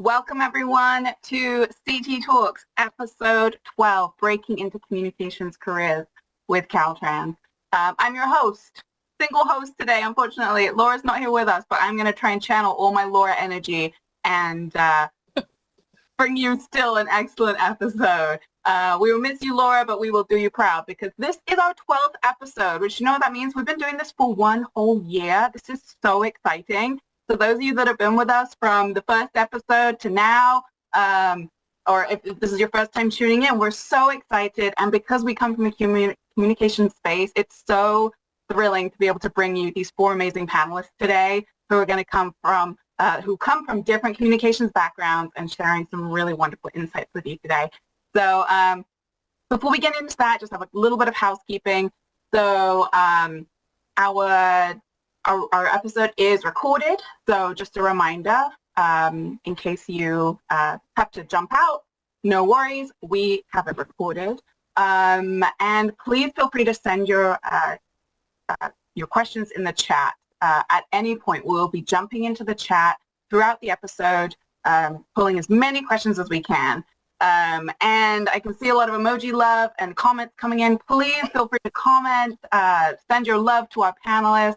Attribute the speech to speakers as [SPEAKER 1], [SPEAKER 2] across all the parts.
[SPEAKER 1] Welcome everyone to CT Talks, episode 12, Breaking into Communications Careers with Caltrans. I'm your host, single host today. Unfortunately, Laura's not here with us, but I'm going to try and channel all my Laura energy and bring you still an excellent episode. We will miss you, Laura, but we will do you proud because this is our 12th episode, which you know what that means? We've been doing this for one whole year. This is so exciting. So those of you that have been with us from the first episode to now, or if this is your first time tuning in, we're so excited. And because we come from a communication space, it's so thrilling to be able to bring you these four amazing panelists today who are going to come from different communications backgrounds and sharing some really wonderful insights with you today. So before we get into that, just have a little bit of housekeeping. So our episode is recorded, so just a reminder, in case you have to jump out, no worries, we have it recorded. And please feel free to send your questions in the chat. At any point, we'll be jumping into the chat throughout the episode, pulling as many questions as we can. And I can see a lot of emoji love and comments coming in. Please feel free to comment, send your love to our panelists.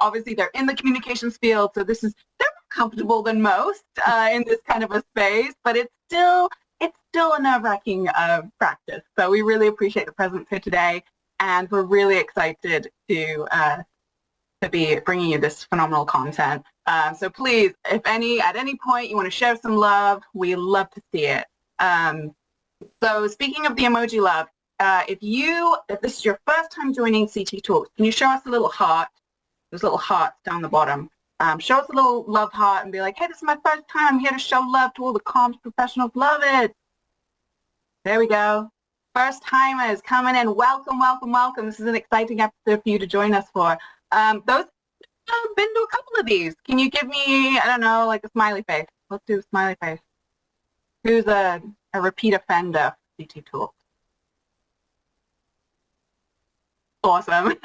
[SPEAKER 1] Obviously, they're in the communications field, so they're more comfortable than most in this kind of a space, but it's still a nerve-wracking practice. So we really appreciate the presence here today, and we're really excited to be bringing you this phenomenal content. So please, at any point you want to share some love, we love to see it. So speaking of the emoji love, if this is your first time joining CT Talks, can you show us a little heart? There's little hearts down the bottom. Show us a little love heart and be like, hey, this is my first time. I'm here to show love to all the comms professionals. Love it. There we go. First timers coming in. Welcome, welcome, welcome. This is an exciting episode for you to join us for. Those who've been to a couple of these, can you give me, I don't know, like a smiley face? Let's do a smiley face. Who's a repeat offender for CT Talks? Awesome.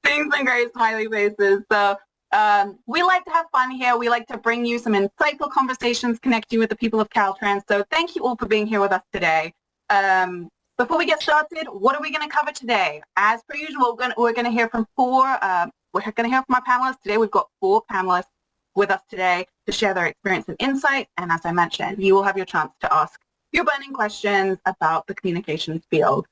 [SPEAKER 1] Seeing some great smiley faces. So we like to have fun here. We like to bring you some insightful conversations, connect you with the people of Caltrans. So thank you all for being here with us today. Before we get started, what are we going to cover today? As per usual, we're going to hear from our panelists. Today we've got four panelists with us today to share their experience and insight. And as I mentioned, you will have your chance to ask your burning questions about the communications field.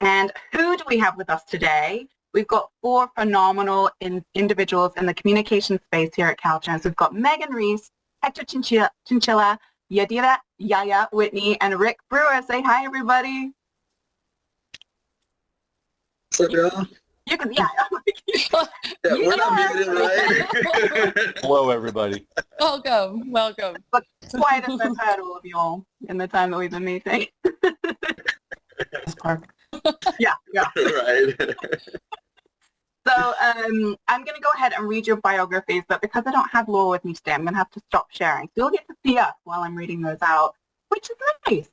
[SPEAKER 1] And who do we have with us today? We've got four phenomenal individuals in the communication space here at Caltrans. We've got Megan Reese, Hector Chinchilla, Yadira Yaya Whitney, and Rick Brewer. Say hi, everybody.
[SPEAKER 2] What's up, y'all?
[SPEAKER 1] You can, yeah.
[SPEAKER 2] Yeah, we're not muted, right?
[SPEAKER 3] Hello, everybody.
[SPEAKER 4] Welcome, welcome.
[SPEAKER 1] But quiet as I've heard all of you all in the time that we've been meeting. That's perfect. Yeah.
[SPEAKER 2] Right.
[SPEAKER 1] So I'm going to go ahead and read your biographies, but because I don't have Laura with me today, I'm going to have to stop sharing. So you'll get to see us while I'm reading those out, which is nice.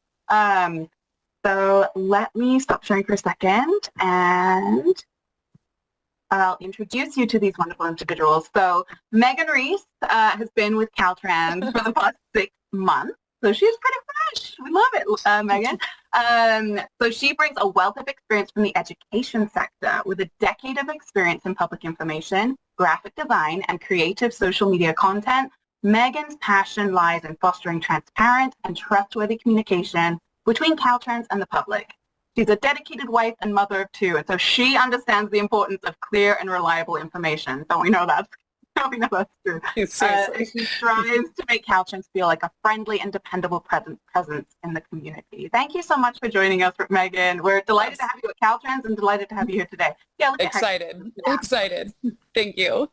[SPEAKER 1] So let me stop sharing for a second, and I'll introduce you to these wonderful individuals. So Megan Reese has been with Caltrans for the past 6 months. So she's pretty fresh. We love it, Megan. So she brings a wealth of experience from the education sector with a decade of experience in public information, graphic design, and creative social media content. Megan's passion lies in fostering transparent and trustworthy communication between Caltrans and the public. She's a dedicated wife and mother of two, and so she understands the importance of clear and reliable information. Don't we know that's true? She strives to make Caltrans feel like a friendly and dependable presence in the community. Thank you so much for joining us, Megan. We're delighted to have you at Caltrans and delighted to have you here today. Yeah,
[SPEAKER 4] Excited. Thank you.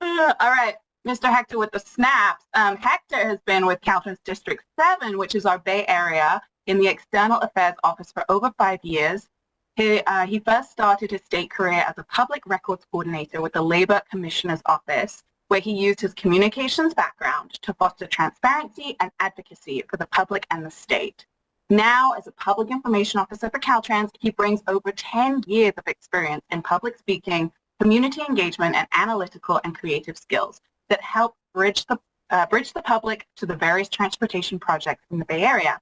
[SPEAKER 1] All right, Mr. Hector with the snaps. Hector has been with Caltrans District 7, which is our Bay Area, in the External Affairs Office for over 5 years. He first started his state career as a public records coordinator with the Labor Commissioner's Office, where he used his communications background to foster transparency and advocacy for the public and the state. Now, as a public information officer for Caltrans, he brings over 10 years of experience in public speaking, community engagement, and analytical and creative skills that help bridge the public to the various transportation projects in the Bay Area.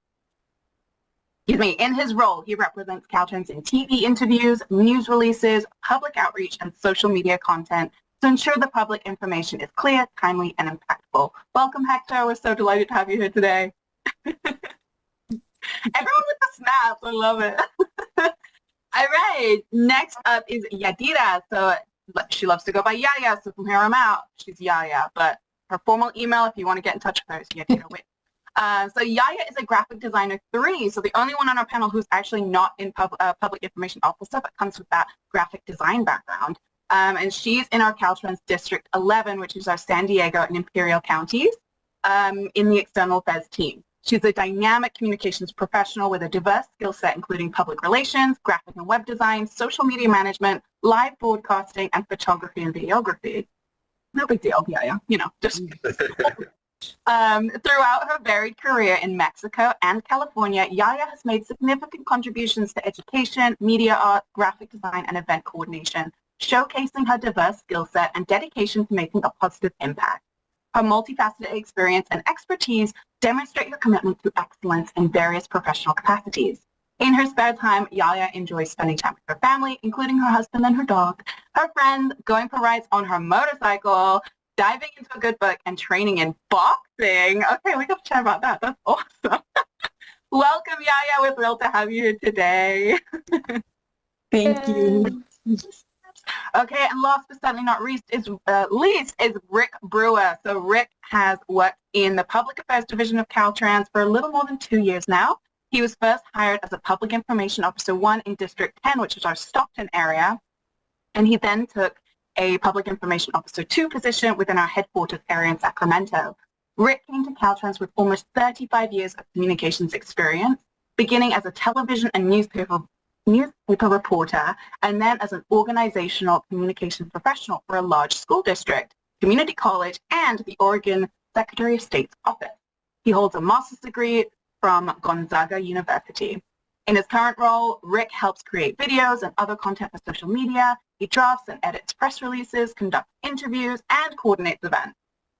[SPEAKER 1] Excuse me, in his role, he represents Caltrans in TV interviews, news releases, public outreach, and social media content to ensure the public information is clear, timely, and impactful. Welcome, Hector. We're so delighted to have you here today. Everyone with the snaps, I love it. All right, next up is Yadira. So she loves to go by Yaya, so from here on out, she's Yaya. But her formal email, if you want to get in touch with her, is Yadira Witt. So Yaya is a graphic designer 3, so the only one on our panel who's actually not in public information officer, but comes with that graphic design background. And she's in our Caltrans District 11, which is our San Diego and Imperial counties, in the external affairs team. She's a dynamic communications professional with a diverse skill set, including public relations, graphic and web design, social media management, live broadcasting, and photography and videography. No big deal, yeah, you know, just throughout her varied career in Mexico and California, Yaya has made significant contributions to education, media art, graphic design, and event coordination, showcasing her diverse skill set and dedication to making a positive impact. Her multifaceted experience and expertise demonstrate her commitment to excellence in various professional capacities. In her spare time, Yaya enjoys spending time with her family, including her husband and her dog, her friends, going for rides on her motorcycle, diving into a good book, and training in boxing. Okay, we got to chat about that. That's awesome. Welcome, Yaya. We're thrilled to have you here today.
[SPEAKER 3] Thank you.
[SPEAKER 1] Okay, and last but certainly not least is Rick Brewer. So Rick has worked in the Public Affairs Division of Caltrans for a little more than 2 years now. He was first hired as a Public Information Officer 1 in District 10, which is our Stockton area, and he then took a Public Information Officer 2 position within our headquarters area in Sacramento. Rick came to Caltrans with almost 35 years of communications experience, beginning as a television and newspaper reporter, and then as an organizational communications professional for a large school district, community college, and the Oregon Secretary of State's office. He holds a master's degree from Gonzaga University. In his current role, Rick helps create videos and other content for social media. He drafts and edits press releases, conducts interviews, and coordinates events.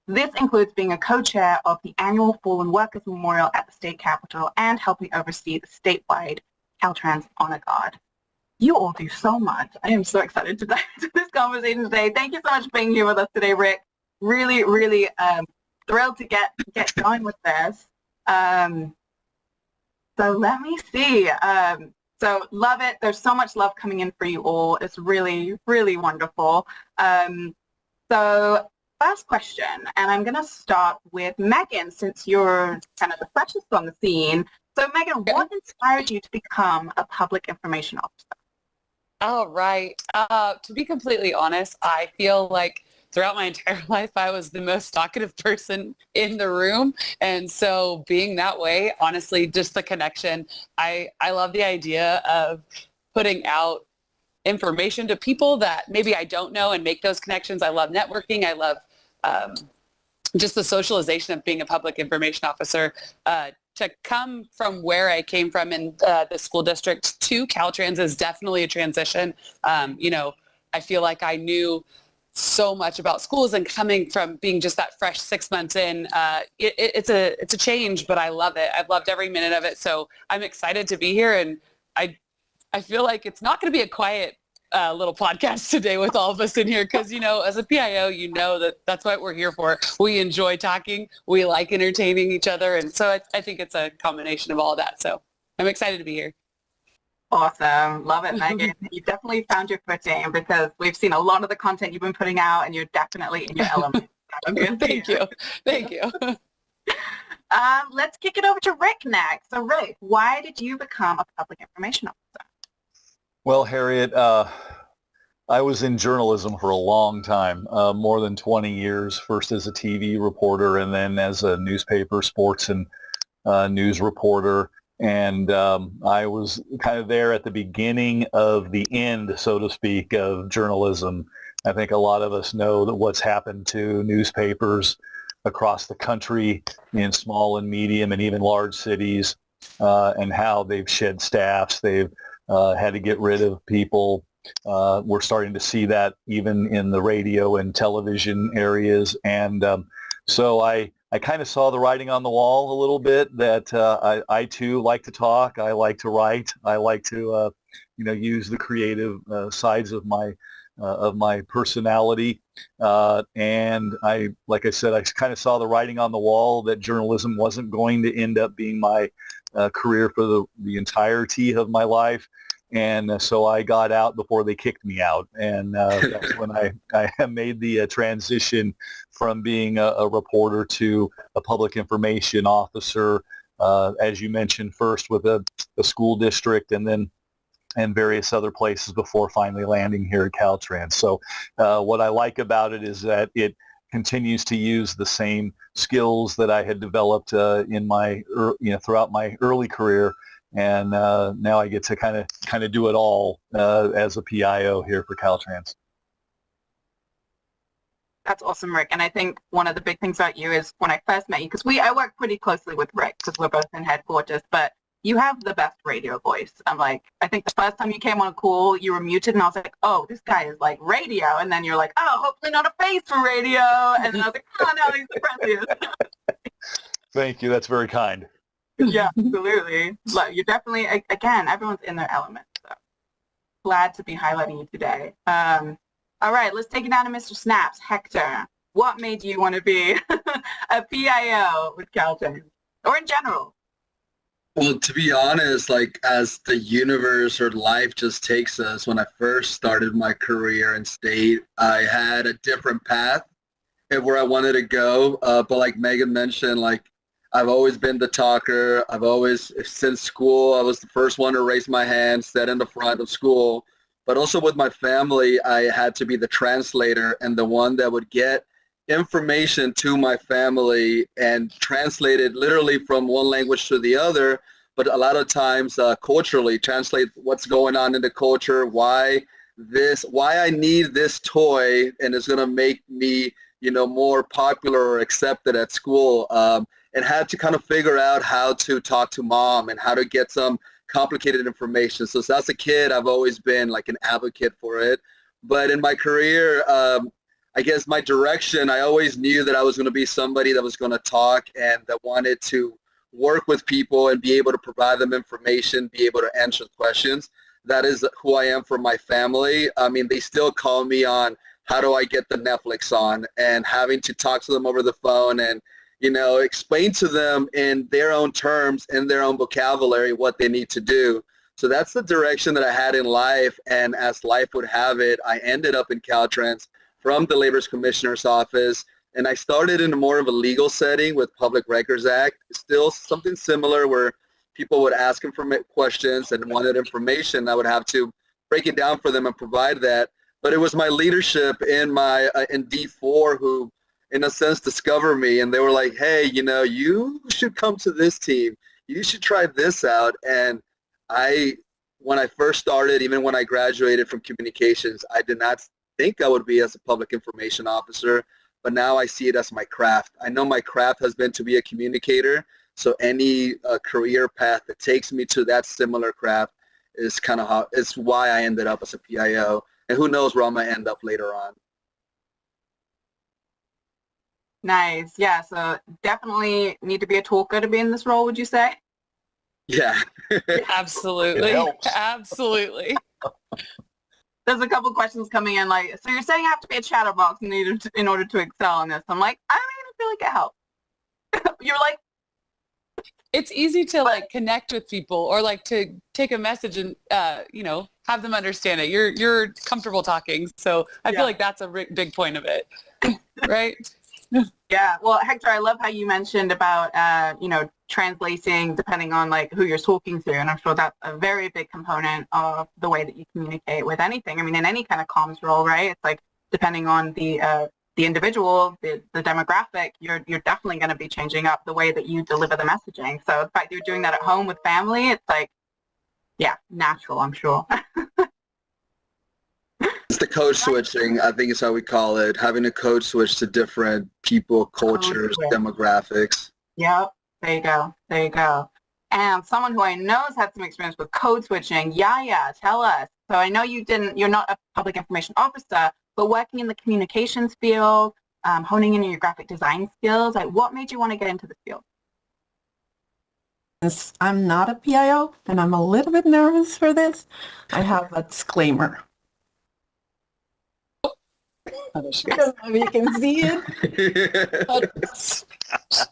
[SPEAKER 1] This includes being a co-chair of the annual Fallen Workers Memorial at the state capitol and helping oversee the statewide Caltrans Honor Guard. You all do so much. I am so excited to dive into this conversation today. Thank you so much for being here with us today, Rick. Really, really thrilled to get going with this. So let me see. So love it. There's so much love coming in for you all. It's really, really wonderful. So first question, and I'm going to start with Megan, since you're kind of the freshest on the scene. So Megan, what inspired you to become a public information officer?
[SPEAKER 4] All right. To be completely honest, I feel like throughout my entire life, I was the most talkative person in the room. And so being that way, honestly, just the connection, I love the idea of putting out information to people that maybe I don't know and make those connections. I love networking. I love just the socialization of being a public information officer. To come from where I came from in the school district to Caltrans is definitely a transition. I feel like I knew so much about schools, and coming from being just that fresh 6 months in, it's a change, but I love it. I've loved every minute of it. So I'm excited to be here, and I feel like it's not going to be a quiet little podcast today with all of us in here, because as a PIO, that's what we're here for. We enjoy talking, we like entertaining each other, and so I think it's a combination of all of that. So I'm excited to be here.
[SPEAKER 1] Awesome. Love it, Megan. You definitely found your footing, because we've seen a lot of the content you've been putting out, and you're definitely in your element.
[SPEAKER 4] Thank you.
[SPEAKER 1] Let's kick it over to Rick next. So Rick, why did you become a public information officer?
[SPEAKER 3] Well, Harriet, I was in journalism for a long time, more than 20 years, first as a TV reporter and then as a newspaper, sports and news reporter. And I was kind of there at the beginning of the end, so to speak, of journalism. I think a lot of us know that what's happened to newspapers across the country in small and medium and even large cities, and how they've shed staffs. They've had to get rid of people. We're starting to see that even in the radio and television areas. And So I kind of saw the writing on the wall a little bit that I too like to talk. I like to write. I like to, use the creative sides of my personality. And like I said, I kind of saw the writing on the wall that journalism wasn't going to end up being my career for the entirety of my life. And so I got out before they kicked me out. And that's when I made the transition from being a reporter to a public information officer, as you mentioned, first with a school district and various other places before finally landing here at Caltrans. So what I like about it is that it continues to use the same skills that I had developed in my throughout my early career. And now I get to kind of do it all as a PIO here for Caltrans.
[SPEAKER 1] That's awesome, Rick. And I think one of the big things about you is when I first met you, because I work pretty closely with Rick because we're both in headquarters, but you have the best radio voice. I'm like, I think the first time you came on a call, you were muted, and I was like, oh, this guy is like radio. And then you're like, oh, hopefully not a face for radio. And then I was like, oh, no, he's the friendliest.
[SPEAKER 3] Thank you. That's very kind.
[SPEAKER 1] Yeah, absolutely. Like, you're definitely, again, everyone's in their element. So glad to be highlighting you today. All right, let's take it down to Mr. Snaps. Hector, what made you want to be a PIO with Caltrans, or in general?
[SPEAKER 2] Well, to be honest, like as the universe or life just takes us, when I first started my career in state, I had a different path and where I wanted to go. But like Megan mentioned, like I've always been the talker. I've always, since school, I was the first one to raise my hand, sit in the front of school. But also with my family, I had to be the translator and the one that would get information to my family and translate it literally from one language to the other, but a lot of times culturally translate what's going on in the culture, why I need this toy and it's going to make me, more popular or accepted at school, and had to kind of figure out how to talk to mom and how to get some complicated information. So as a kid, I've always been like an advocate for it. But in my career, I guess my direction, I always knew that I was going to be somebody that was going to talk and that wanted to work with people and be able to provide them information, be able to answer questions. That is who I am for my family. I mean, they still call me on how do I get the Netflix on, and having to talk to them over the phone and, explain to them in their own terms, in their own vocabulary, what they need to do. So that's the direction that I had in life. And as life would have it, I ended up in Caltrans from the Labor Commissioner's office, and I started in more of a legal setting with Public Records Act, still something similar where people would ask questions and wanted information. I would have to break it down for them and provide that. But it was my leadership in D4 who, in a sense, discovered me, and they were like, hey, you should come to this team. You should try this out. And when I first started, even when I graduated from communications, I did not think I would be as a public information officer, but now I see it as my craft. I know my craft has been to be a communicator, so any career path that takes me to that similar craft is it's why I ended up as a PIO, and who knows where I'm going to end up later on.
[SPEAKER 1] Nice. Yeah, so definitely need to be a talker to be in this role, would you say?
[SPEAKER 2] Yeah.
[SPEAKER 4] Absolutely. Absolutely.
[SPEAKER 1] There's a couple questions coming in, like, so you're saying you have to be a chatterbox in order to excel in this. I'm like, I don't even feel like it helps. You're like,
[SPEAKER 4] it's easy to like connect with people or like to take a message and have them understand it. You're comfortable talking, so I feel like that's a big point of it, right?
[SPEAKER 1] Yeah. Well, Hector, I love how you mentioned about translating depending on like who you're talking to, and I'm sure that's a very big component of the way that you communicate with anything. I mean, in any kind of comms role, right? It's like depending on the individual, the demographic, you're definitely going to be changing up the way that you deliver the messaging. So the fact that you're doing that at home with family, it's like, yeah, natural, I'm sure.
[SPEAKER 2] It's the code switching, I think is how we call it, having a code switch to different people, cultures, demographics.
[SPEAKER 1] Yep, there you go, there you go. And someone who I know has had some experience with code switching, Yaya, tell us. So I know you're not a public information officer, but working in the communications field, honing in your graphic design skills? Like, what made you want to get into this field?
[SPEAKER 5] Since I'm not a PIO and I'm a little bit nervous for this, I have a disclaimer. I don't know if you can see it.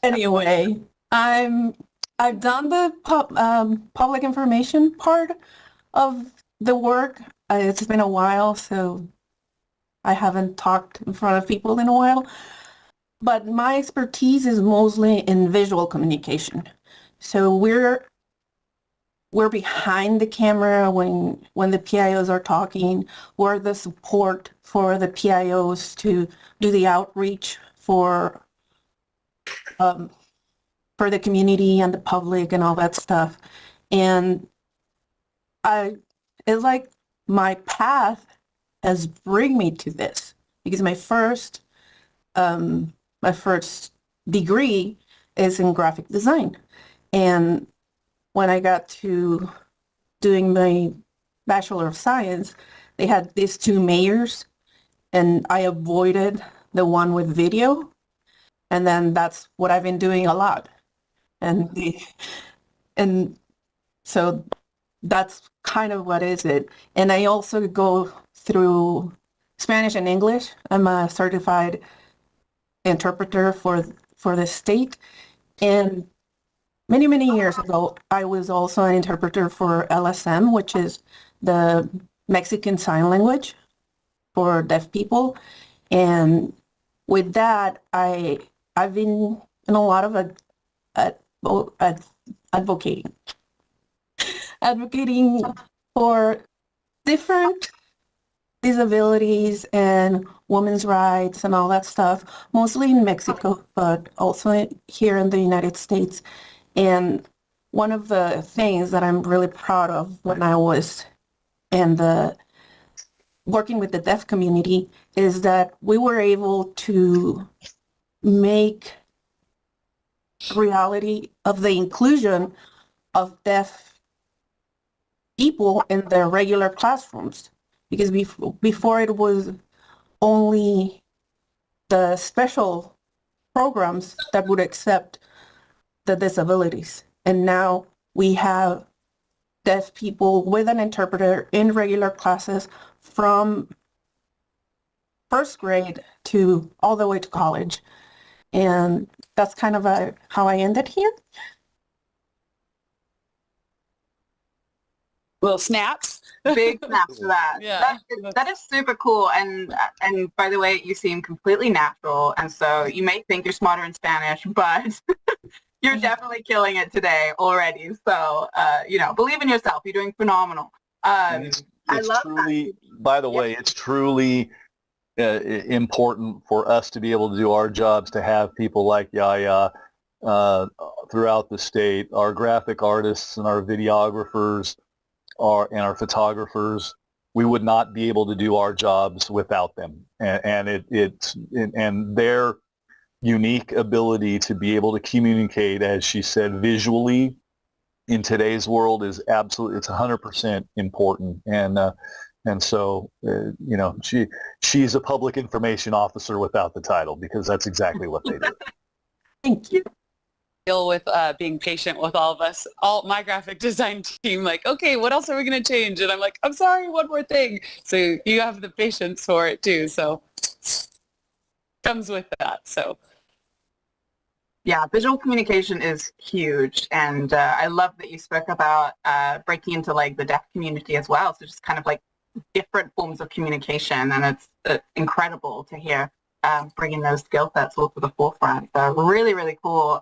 [SPEAKER 5] Anyway, I've done the public information part of the work. It's been a while, so I haven't talked in front of people in a while. But my expertise is mostly in visual communication. So we're behind the camera when the PIOs are talking. We're the support for the PIOs to do the outreach for the community and the public and all that stuff. And it's like my path has bring me to this, because my first degree is in graphic design. And when I got to doing my Bachelor of Science, they had these two majors, and I avoided the one with video. And then that's what I've been doing a lot. And so that's kind of what is it. And I also go through Spanish and English. I'm a certified interpreter for the state. And many years ago, I was also an interpreter for LSM, which is the Mexican Sign Language for deaf people. And with that, I've been in a lot of advocating for different disabilities and women's rights and all that stuff, mostly in Mexico, but also here in the United States. And one of the things that I'm really proud of when I was working with the deaf community is that we were able to make reality of the inclusion of deaf people in their regular classrooms. Because before it was only the special programs that would accept the disabilities. And now we have deaf people with an interpreter in regular classes from first grade to all the way to college. And that's kind of how I ended here.
[SPEAKER 4] Little snaps.
[SPEAKER 1] Big snaps for that.
[SPEAKER 4] Yeah.
[SPEAKER 1] That is super cool. And by the way, you seem completely natural. And so you may think you're smarter in Spanish, but you're definitely killing it today already. So, believe in yourself. You're doing phenomenal.
[SPEAKER 3] It's
[SPEAKER 1] I love
[SPEAKER 3] truly,
[SPEAKER 1] that.
[SPEAKER 3] by the way, it's truly important for us to be able to do our jobs, to have people like Yaya throughout the state, our graphic artists and our videographers and our photographers. We would not be able to do our jobs without them, and their unique ability to be able to communicate, as she said, visually in today's world is absolutely, it's 100% important. And so, she's a public information officer without the title, because that's exactly what they do.
[SPEAKER 5] Thank you.
[SPEAKER 4] Deal with being patient with all of us, all my graphic design team, like, okay, what else are we going to change? And I'm like, I'm sorry, one more thing. So you have the patience for it too. So comes with that. So
[SPEAKER 1] Yeah, visual communication is huge. And I love that you spoke about breaking into like the deaf community as well. So just kind of like different forms of communication. And it's incredible to hear bringing those skill sets all to the forefront. So really, really cool.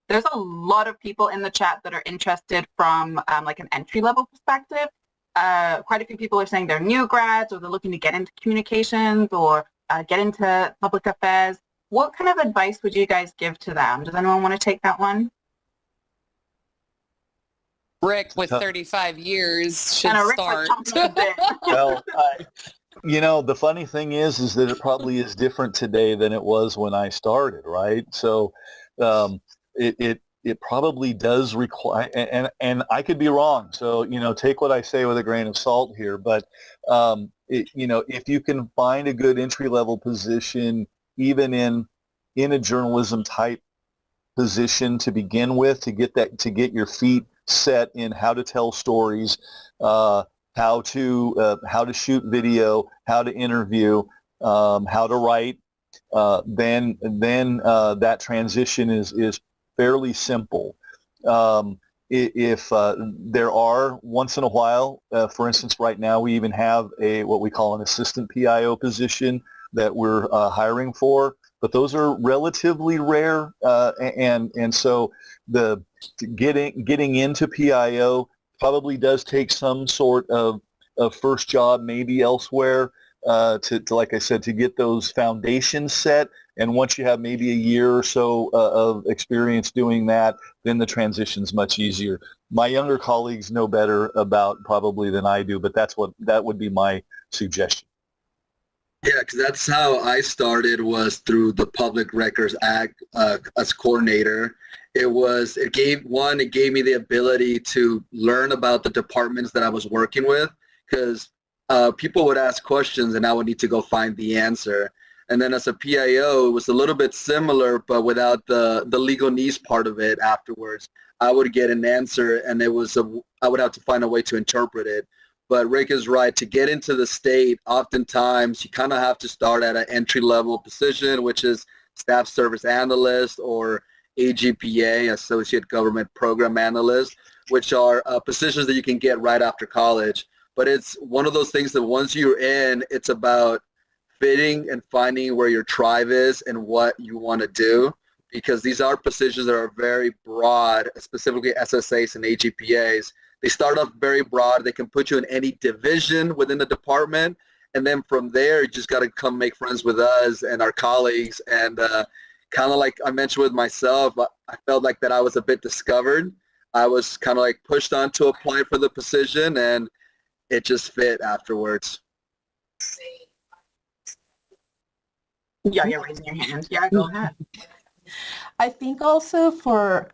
[SPEAKER 1] There's a lot of people in the chat that are interested from like an entry-level perspective. Quite a few people are saying they're new grads, or they're looking to get into communications or get into public affairs. What kind of advice would you guys give to them? Does anyone want to take that one?
[SPEAKER 4] Rick, with 35 years, should
[SPEAKER 1] Rick,
[SPEAKER 4] start.
[SPEAKER 3] Well, the funny thing is that it probably is different today than it was when I started, right? So it probably does require, and I could be wrong. So, take what I say with a grain of salt here. But, if you can find a good entry-level position even in a journalism type position to begin with, to get your feet set in how to tell stories, how to shoot video, how to interview, how to write, then that transition is fairly simple. If there are once in a while, for instance, right now we even have what we call an assistant PIO position that we're hiring for, but those are relatively rare, and so the getting into PIO probably does take some sort of first job, maybe elsewhere, to like I said, to get those foundations set. And once you have maybe a year or so of experience doing that, then the transition's much easier. My younger colleagues know better about probably than I do, but that would be my suggestion.
[SPEAKER 2] Yeah, because that's how I started, was through the Public Records Act as coordinator. It gave me the ability to learn about the departments that I was working with, because people would ask questions and I would need to go find the answer. And then as a PIO, it was a little bit similar, but without the legalese part of it afterwards. I would get an answer and I would have to find a way to interpret it. But Rick is right. To get into the state, oftentimes you kind of have to start at an entry-level position, which is Staff Service Analyst or AGPA, Associate Government Program Analyst, which are positions that you can get right after college. But it's one of those things that once you're in, it's about fitting and finding where your tribe is and what you want to do, because these are positions that are very broad, specifically SSAs and AGPAs. They start off very broad. They can put you in any division within the department, and then from there, you just got to come make friends with us and our colleagues. And kind of like I mentioned with myself, I felt like that I was a bit discovered. I was kind of like pushed on to apply for the position, and it just fit afterwards.
[SPEAKER 1] Yeah, you're raising your hand. Yeah, go ahead.
[SPEAKER 5] I think also for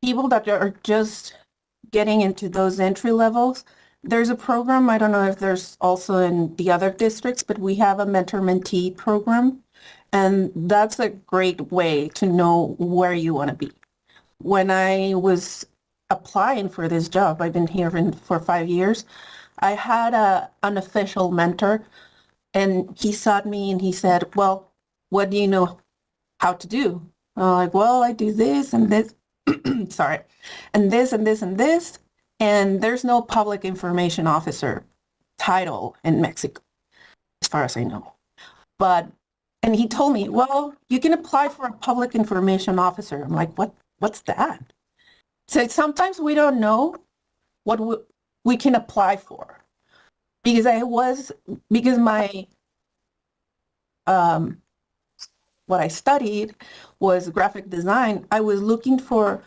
[SPEAKER 5] people that are just getting into those entry levels, there's a program, I don't know if there's also in the other districts, but we have a mentor-mentee program, and that's a great way to know where you want to be. When I was applying for this job, I've been here for 5 years, I had an unofficial mentor, and he sought me and he said, well, what do you know how to do? I'm like, well, I do this and this, sorry, and this and this and this, and there's no public information officer title in Mexico, as far as I know. And he told me, well, you can apply for a public information officer. I'm like, what's that? So sometimes we don't know what we can apply for, because my what I studied was graphic design. I was looking for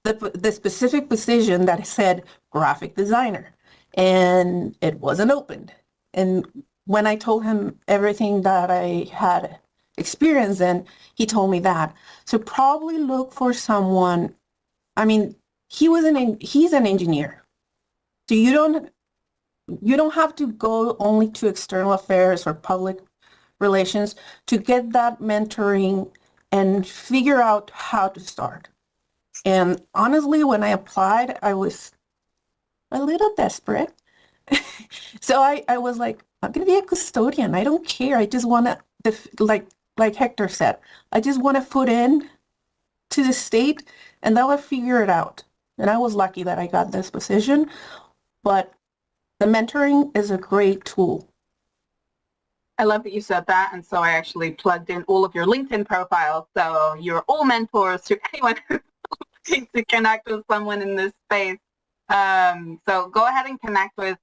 [SPEAKER 5] the specific position that said graphic designer, and it wasn't opened. And when I told him everything that I had experience in, he told me that. So probably look for someone. I mean, he's an engineer, so you don't have to go only to external affairs or public relations to get that mentoring and figure out how to start. And honestly, when I applied, I was a little desperate. So I was like, I'm going to be a custodian. I don't care. I just want to, like Hector said, I just want to foot in to the state and they'll figure it out. And I was lucky that I got this position, but the mentoring is a great tool.
[SPEAKER 1] I love that you said that, and so I actually plugged in all of your LinkedIn profiles, so you're all mentors to anyone who's looking to connect with someone in this space. So go ahead and connect with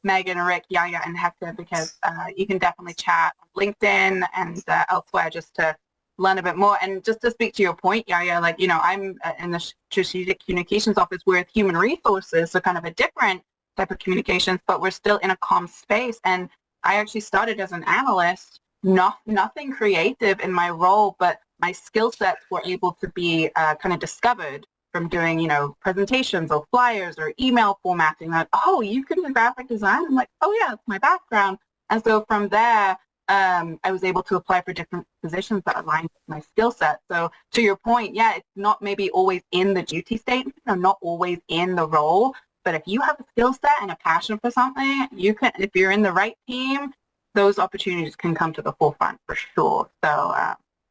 [SPEAKER 1] Megan, Rick, Yaya, and Hector, because you can definitely chat on LinkedIn and elsewhere just to learn a bit more. And just to speak to your point, Yaya, like, you know, I'm in the Strategic Communications Office. We're Human Resources, so kind of a different type of communications, but we're still in a comm space. And I actually started as an analyst, nothing creative in my role, but my skill sets were able to be kind of discovered from doing, you know, presentations or flyers or email formatting. That, oh, you can do graphic design? I'm like, oh yeah, it's my background. And so from there, I was able to apply for different positions that aligned with my skill set. So to your point, yeah, it's not maybe always in the duty statement or not always in the role, but if you have a skill set and a passion for something, you can, if you're in the right team, those opportunities can come to the forefront for sure. So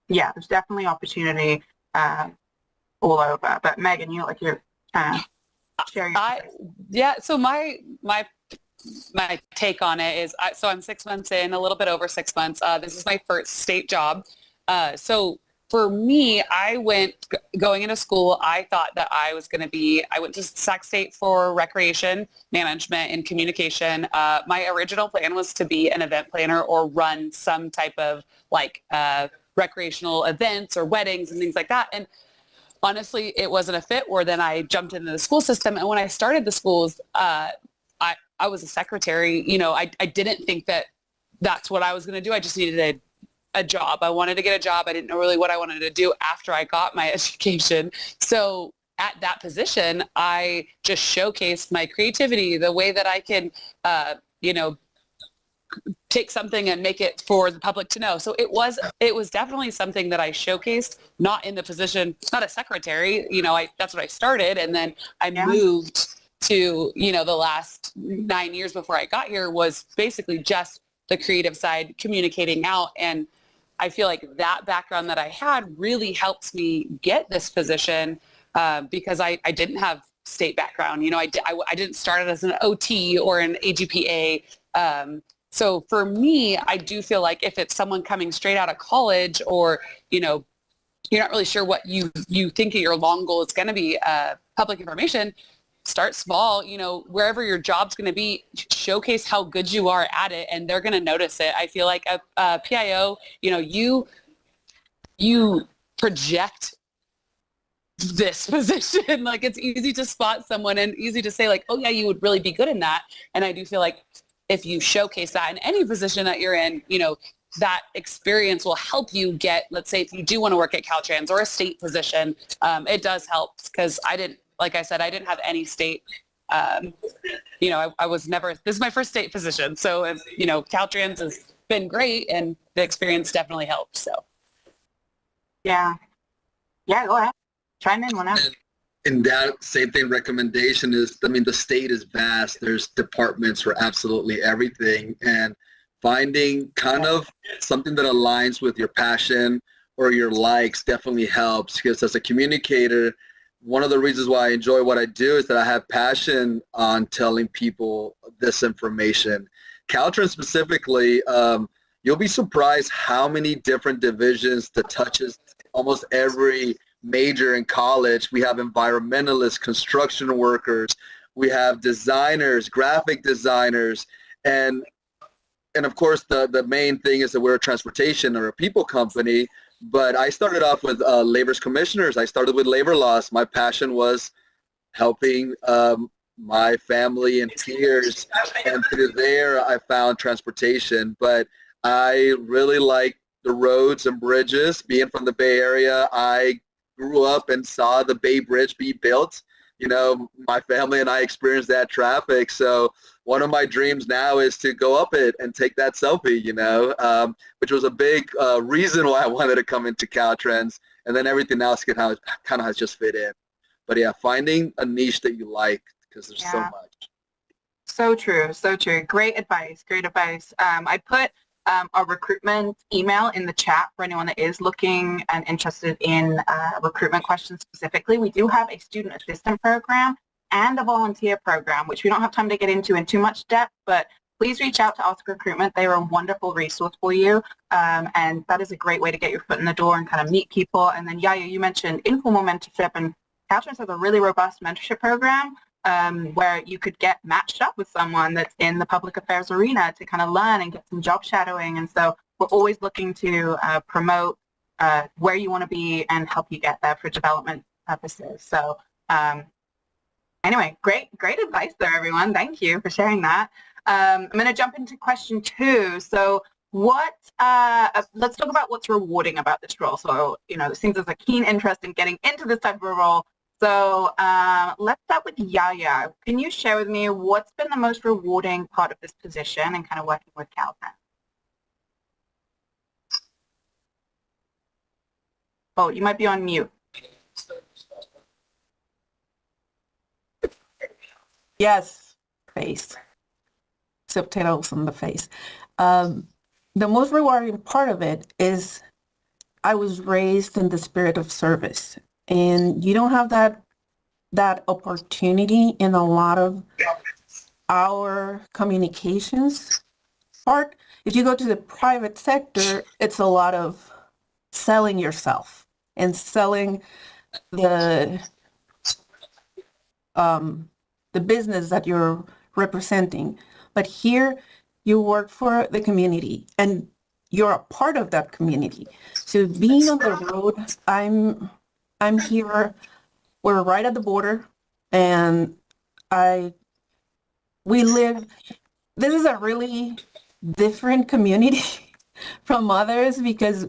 [SPEAKER 1] yeah, there's definitely opportunity all over. But Megan, you like your share your
[SPEAKER 4] yeah. So my take on it is, so I'm 6 months in, a little bit over 6 months. This is my first state job. So for me, going into school, I thought that I went to Sac State for recreation management and communication. My original plan was to be an event planner or run some type of recreational events or weddings and things like that. And honestly, it wasn't a fit, where then I jumped into the school system. And when I started the schools, I was a secretary. I didn't think that that's what I was going to do. I just needed a job. I wanted to get a job. I didn't know really what I wanted to do after I got my education. So at that position, I just showcased my creativity, the way that I can, take something and make it for the public to know. So it was definitely something that I showcased, not in the position, not a secretary, that's what I started. And then I moved to, the last 9 years before I got here was basically just the creative side, communicating out. And I feel like that background that I had really helps me get this position because I didn't have state background. I didn't start as an OT or an AGPA. So for me, I do feel like if it's someone coming straight out of college, or, you're not really sure what you think your long goal is going to be, public information, start small, wherever your job's going to be, showcase how good you are at it, and they're going to notice it. I feel like a PIO, you project this position. Like, it's easy to spot someone and easy to say, like, oh yeah, you would really be good in that. And I do feel like if you showcase that in any position that you're in, that experience will help you get, let's say if you do want to work at Caltrans or a state position, it does help, because like I said, I didn't have any state, I was never, this is my first state position. So, Caltrans has been great, and the experience definitely helped. So.
[SPEAKER 1] Yeah, go ahead. Chime in whenever.
[SPEAKER 2] And that same thing, recommendation is, the state is vast. There's departments for absolutely everything. And finding kind of something that aligns with your passion or your likes definitely helps, because as a communicator, one of the reasons why I enjoy what I do is that I have passion on telling people this information. Caltrans specifically, you'll be surprised how many different divisions that touches almost every major in college. We have environmentalists, construction workers, we have designers, graphic designers, and of course the main thing is that we're a transportation or a people company. But I started off with labor's commissioners. I started with labor laws. My passion was helping my family and peers, and through there I found transportation. But I really like the roads and bridges. Being from the Bay Area, I grew up and saw the Bay Bridge be built. My family and I experienced that traffic. So one of my dreams now is to go up it and take that selfie, which was a big reason why I wanted to come into Caltrans. And then everything else kind of has just fit in. But yeah, finding a niche that you like, because there's so much.
[SPEAKER 1] So true. So true. Great advice. I put our recruitment email in the chat for anyone that is looking and interested in recruitment questions specifically. We do have a student assistant program and a volunteer program, which we don't have time to get into in too much depth, but please reach out to Ask Recruitment. They are a wonderful resource for you, and that is a great way to get your foot in the door and kind of meet people. And then Yaya, you mentioned informal mentorship, and Caltrans has a really robust mentorship program where you could get matched up with someone that's in the public affairs arena to kind of learn and get some job shadowing. And so we're always looking to promote where you want to be and help you get there for development purposes. So anyway, great advice there, everyone. Thank you for sharing that. I'm going to jump into question 2. So let's talk about what's rewarding about this role. So, it seems there's a keen interest in getting into this type of a role. So let's start with Yaya. Can you share with me what's been the most rewarding part of this position and kind of working with Caltrans? Oh, you might be on mute.
[SPEAKER 5] Yes, face. Subtitles on the face. The most rewarding part of it is I was raised in the spirit of service, and you don't have that opportunity in a lot of our communications part. If you go to the private sector, it's a lot of selling yourself and selling the business that you're representing. But here you work for the community and you're a part of that community. So being on the road, I'm here, we're right at the border, and we live, this is a really different community from others, because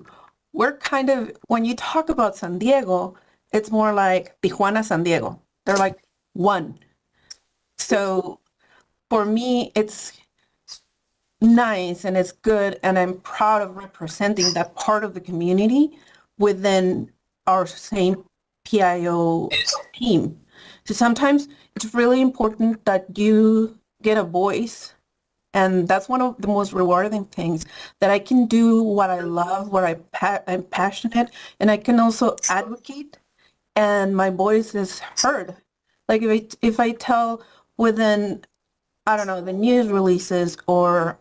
[SPEAKER 5] we're kind of, when you talk about San Diego, it's more like Tijuana, San Diego. They're like one. So for me, it's nice and it's good, and I'm proud of representing that part of the community within our same PIO team. So sometimes it's really important that you get a voice, and that's one of the most rewarding things, that I can do what I love, what I'm passionate, and I can also advocate, and my voice is heard. Like if I tell within, I don't know, the news releases or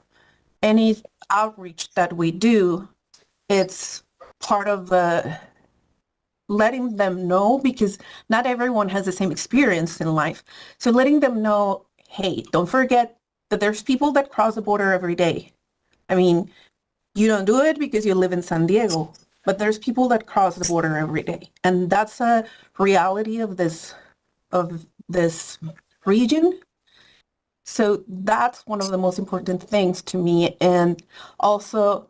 [SPEAKER 5] any outreach that we do, it's part of letting them know, because not everyone has the same experience in life. So letting them know, hey, don't forget that there's people that cross the border every day. I mean, you don't do it because you live in San Diego, but there's people that cross the border every day. And that's a reality of this region. So that's one of the most important things to me. And also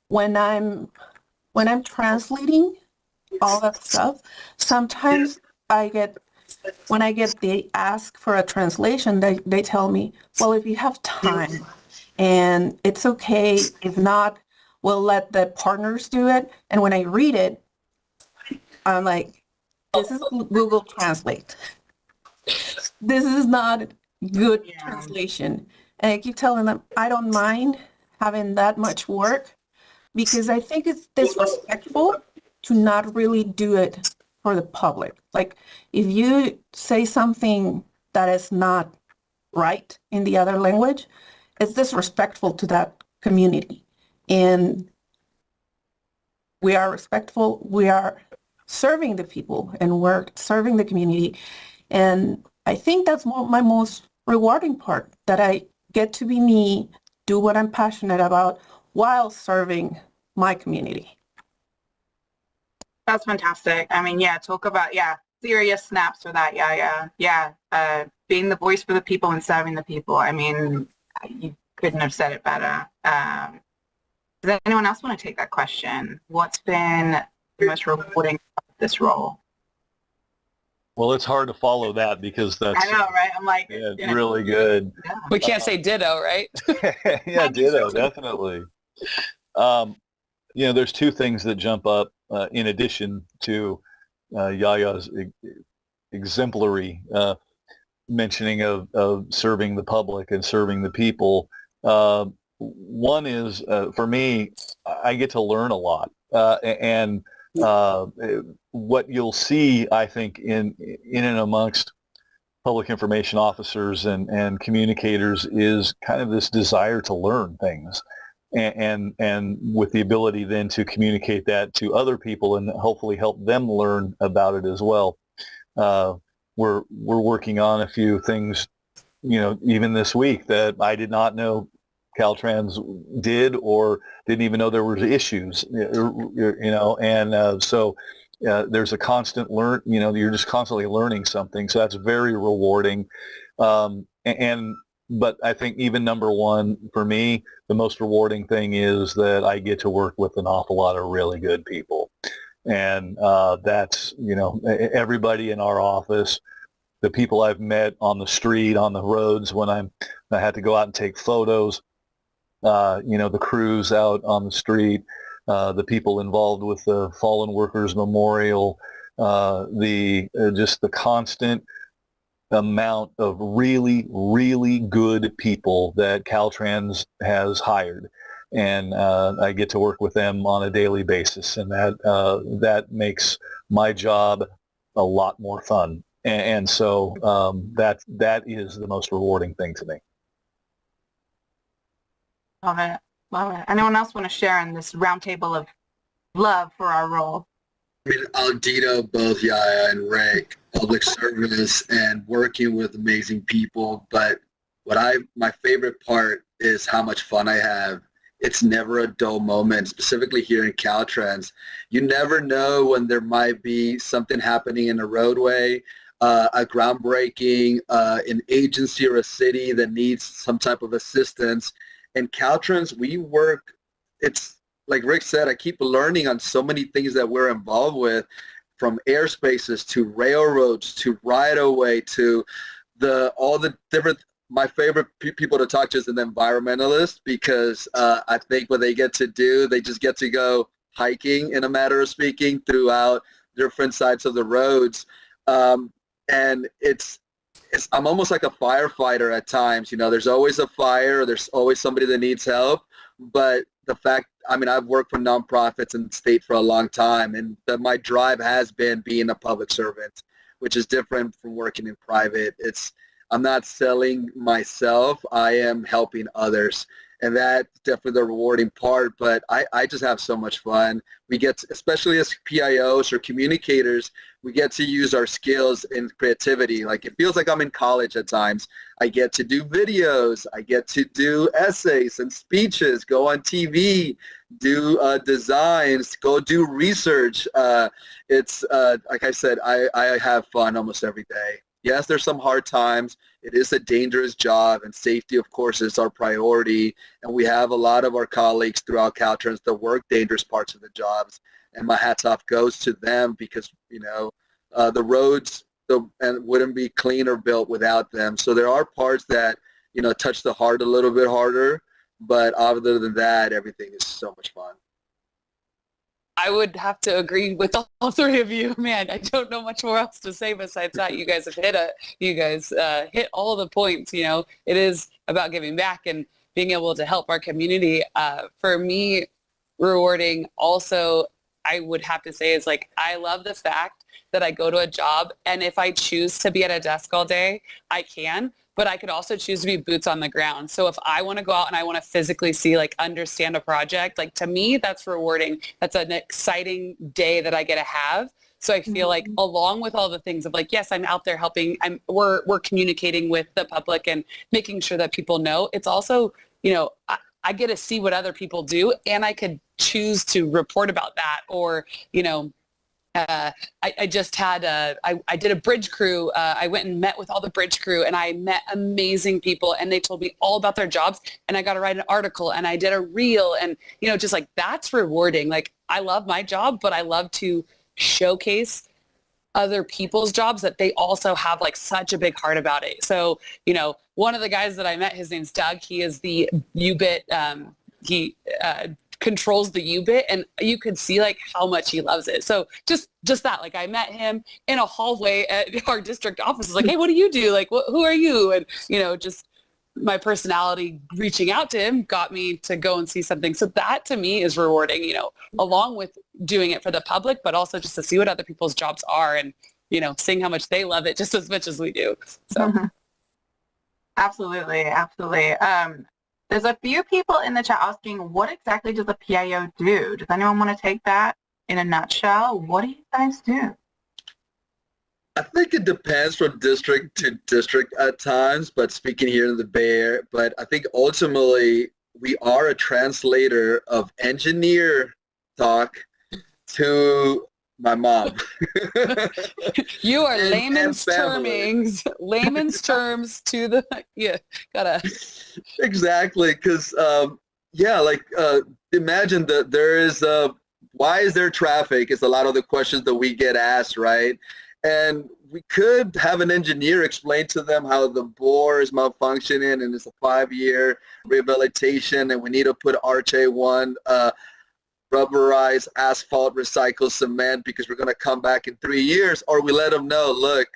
[SPEAKER 5] when I'm translating all that stuff, sometimes when I get the ask for a translation, they tell me, well, if you have time, and it's okay, if not, we'll let the partners do it. And when I read it, I'm like, this is Google Translate. This is not good translation. And I keep telling them, I don't mind having that much work, because I think it's disrespectful to not really do it for the public. Like if you say something that is not right in the other language, it's disrespectful to that community. And we are respectful, we are serving the people, and we're serving the community. And I think that's my most rewarding part, that I get to be me, do what I'm passionate about while serving my community.
[SPEAKER 1] That's fantastic. I mean, talk about, serious snaps for that. Being the voice for the people and serving the people. I mean, you couldn't have said it better. Does anyone else want to take that question? What's been the most rewarding of this role?
[SPEAKER 3] Well, it's hard to follow that, because that's,
[SPEAKER 1] I know, right? I'm like,
[SPEAKER 3] really good.
[SPEAKER 1] Yeah.
[SPEAKER 4] We can't say ditto, right?
[SPEAKER 3] Yeah, ditto, definitely. There's two things that jump up in addition to Yaya's exemplary mentioning of serving the public and serving the people. One is, for me, I get to learn a lot. And what you'll see, I think, in and amongst public information officers and communicators is kind of this desire to learn things, and with the ability then to communicate that to other people and hopefully help them learn about it as well. We're working on a few things, even this week, that I did not know Caltrans did, or didn't even know there were issues, and so there's a constant you're just constantly learning something. So that's very rewarding. But I think even number one for me, the most rewarding thing is that I get to work with an awful lot of really good people. And that's, everybody in our office, the people I've met on the street, on the roads, when I had to go out and take photos, the crews out on the street, the people involved with the Fallen Workers Memorial, just the constant amount of really, really good people that Caltrans has hired. And I get to work with them on a daily basis, and that makes my job a lot more fun. And so that is the most rewarding thing to me.
[SPEAKER 1] Love it. Love it. Anyone else want to share in this roundtable of love for our role?
[SPEAKER 2] I mean, I'll ditto both Yaya and Rick, public service and working with amazing people. But my favorite part is how much fun I have. It's never a dull moment, specifically here in Caltrans. You never know when there might be something happening in a roadway, a groundbreaking, an agency or a city that needs some type of assistance. And Caltrans, we work, it's like Rick said, I keep learning on so many things that we're involved with, from airspaces to railroads to right-of-way to all the different. My favorite people to talk to is an environmentalist, because I think what they get to do, they just get to go hiking, in a matter of speaking, throughout different sides of the roads. And I'm almost like a firefighter at times. You know, there's always a fire, there's always somebody that needs help. But the fact, I mean, I've worked for nonprofits and state for a long time, and my drive has been being a public servant, which is different from working in private. I'm not selling myself, I am helping others. And that's definitely the rewarding part, but I just have so much fun. We get to, especially as PIOs or communicators, we get to use our skills and creativity. Like, it feels like I'm in college at times. I get to do videos, I get to do essays and speeches, go on TV, do designs, go do research. It's like I said, I have fun almost every day. Yes, there's some hard times. It is a dangerous job, and safety, of course, is our priority. And we have a lot of our colleagues throughout Caltrans that work dangerous parts of the jobs. And my hats off goes to them, because, you know, the roads wouldn't be clean or built without them. So there are parts that, you know, touch the heart a little bit harder. But other than that, everything is so much fun.
[SPEAKER 4] I would have to agree with all three of you. Man, I don't know much more else to say besides that. You guys have hit all the points. You know, it is about giving back and being able to help our community. For me, rewarding also, I would have to say, is like, I love the fact that I go to a job, and if I choose to be at a desk all day, I can. But I could also choose to be boots on the ground. So if I want to go out and I want to physically see, like, understand a project, like, to me, that's rewarding. That's an exciting day that I get to have. So I feel like, along with all the things of, like, yes, I'm out there helping, we're communicating with the public and making sure that people know. It's also, you know, I get to see what other people do, and I could choose to report about that, or, you know, I just had I did a bridge crew. I went and met with all the bridge crew, and I met amazing people, and they told me all about their jobs, and I got to write an article, and I did a reel, and, you know, just like, that's rewarding. Like, I love my job, but I love to showcase other people's jobs, that they also have, like, such a big heart about it. So, you know, one of the guys that I met, his name's Doug. He is the U-Bit. He controls the U-Bit, and you could see, like, how much he loves it. So just that, like, I met him in a hallway at our district office. Like, hey, what do you do? Like, who are you? And, you know, just my personality reaching out to him got me to go and see something. So that, to me, is rewarding, you know, along with doing it for the public, but also just to see what other people's jobs are, and, you know, seeing how much they love it just as much as we do. So.
[SPEAKER 1] Absolutely. There's a few people in the chat asking, what exactly does a PIO do? Does anyone want to take that in a nutshell? What do you guys do?
[SPEAKER 2] I think it depends from district to district at times, but speaking here in the Bay Area, but I think ultimately we are a translator of engineer talk to my mom.
[SPEAKER 4] You are
[SPEAKER 2] and
[SPEAKER 4] layman's terms to the, yeah, gotta.
[SPEAKER 2] Exactly, because, imagine that there is, why is there traffic? Is a lot of the questions that we get asked, right? And we could have an engineer explain to them how the bore is malfunctioning, and it's a 5-year rehabilitation, and we need to put RJ1 rubberized asphalt, recycled cement because we're going to come back in 3 years, or we let them know, look,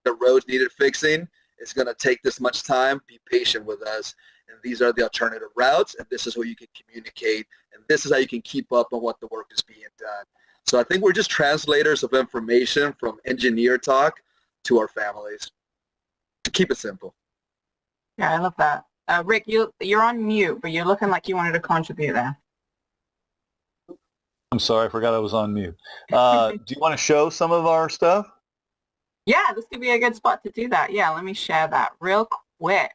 [SPEAKER 2] the roads needed fixing. It's going to take this much time. Be patient with us. And these are the alternative routes, and this is what you can communicate, and this is how you can keep up on what the work is being done. So I think we're just translators of information from engineer talk to our families. To keep it simple.
[SPEAKER 1] Yeah, I love that. Rick, you're on mute, but you're looking like you wanted to contribute there.
[SPEAKER 3] I'm sorry, I forgot I was on mute. Do you want to show some of our stuff?
[SPEAKER 1] Yeah, this could be a good spot to do that. Yeah, let me share that real quick.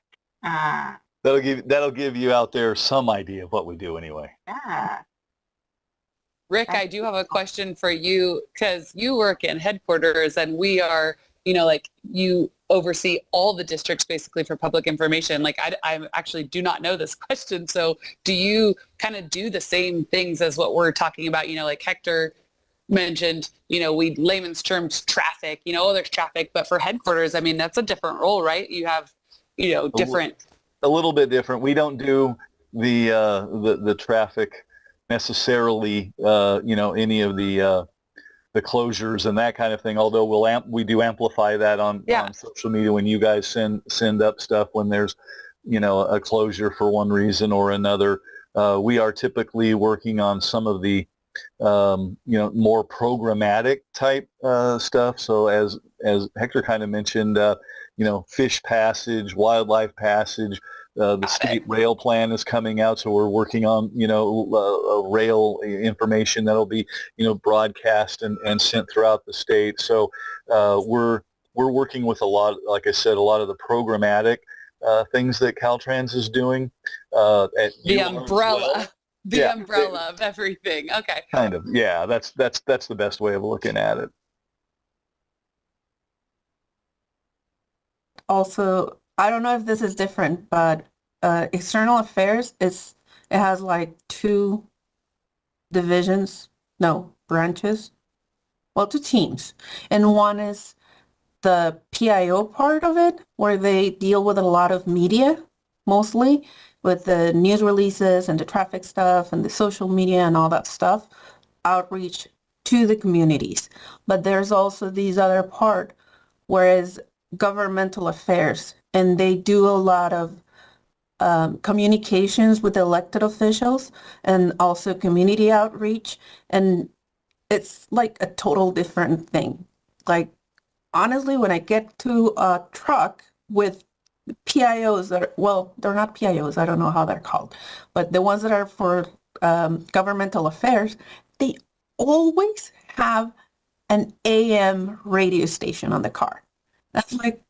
[SPEAKER 3] That'll give you out there some idea of what we do anyway.
[SPEAKER 1] Yeah.
[SPEAKER 4] Rick, I do have a question for you because you work in headquarters and we are, you know, like you oversee all the districts basically for public information. Like I actually do not know this question. So do you kind of do the same things as what we're talking about? You know, like Hector mentioned, you know, we layman's terms traffic, you know, oh, there's traffic, but for headquarters, I mean, that's a different role, right? You have, you know, different.
[SPEAKER 3] A little bit different. We don't do the traffic necessarily, you know, any of the closures and that kind of thing. Although we do amplify that on social media when you guys send up stuff when there's, you know, a closure for one reason or another. We are typically working on some of the, you know, more programmatic type stuff. So as Hector kind of mentioned, you know, fish passage, wildlife passage. The state rail plan is coming out, so we're working on, you know, rail information that'll be, you know, broadcast and sent throughout the state. So we're working with a lot, like I said, a lot of the programmatic things that Caltrans is doing.
[SPEAKER 4] The umbrella.
[SPEAKER 3] Well.
[SPEAKER 4] The umbrella of everything. Okay.
[SPEAKER 3] Kind of. Yeah, that's the best way of looking at it.
[SPEAKER 5] Also, I don't know if this is different, but external affairs it has like two branches, well, two teams. And one is the PIO part of it, where they deal with a lot of media, mostly with the news releases and the traffic stuff and the social media and all that stuff, outreach to the communities. But there's also these other part, whereas governmental affairs, and they do a lot of communications with elected officials and also community outreach, and it's like a total different thing. Like, honestly, when I get to a truck with PIOs they're not PIOs, I don't know how they're called, but the ones that are for governmental affairs, they always have an AM radio station on the car. That's like,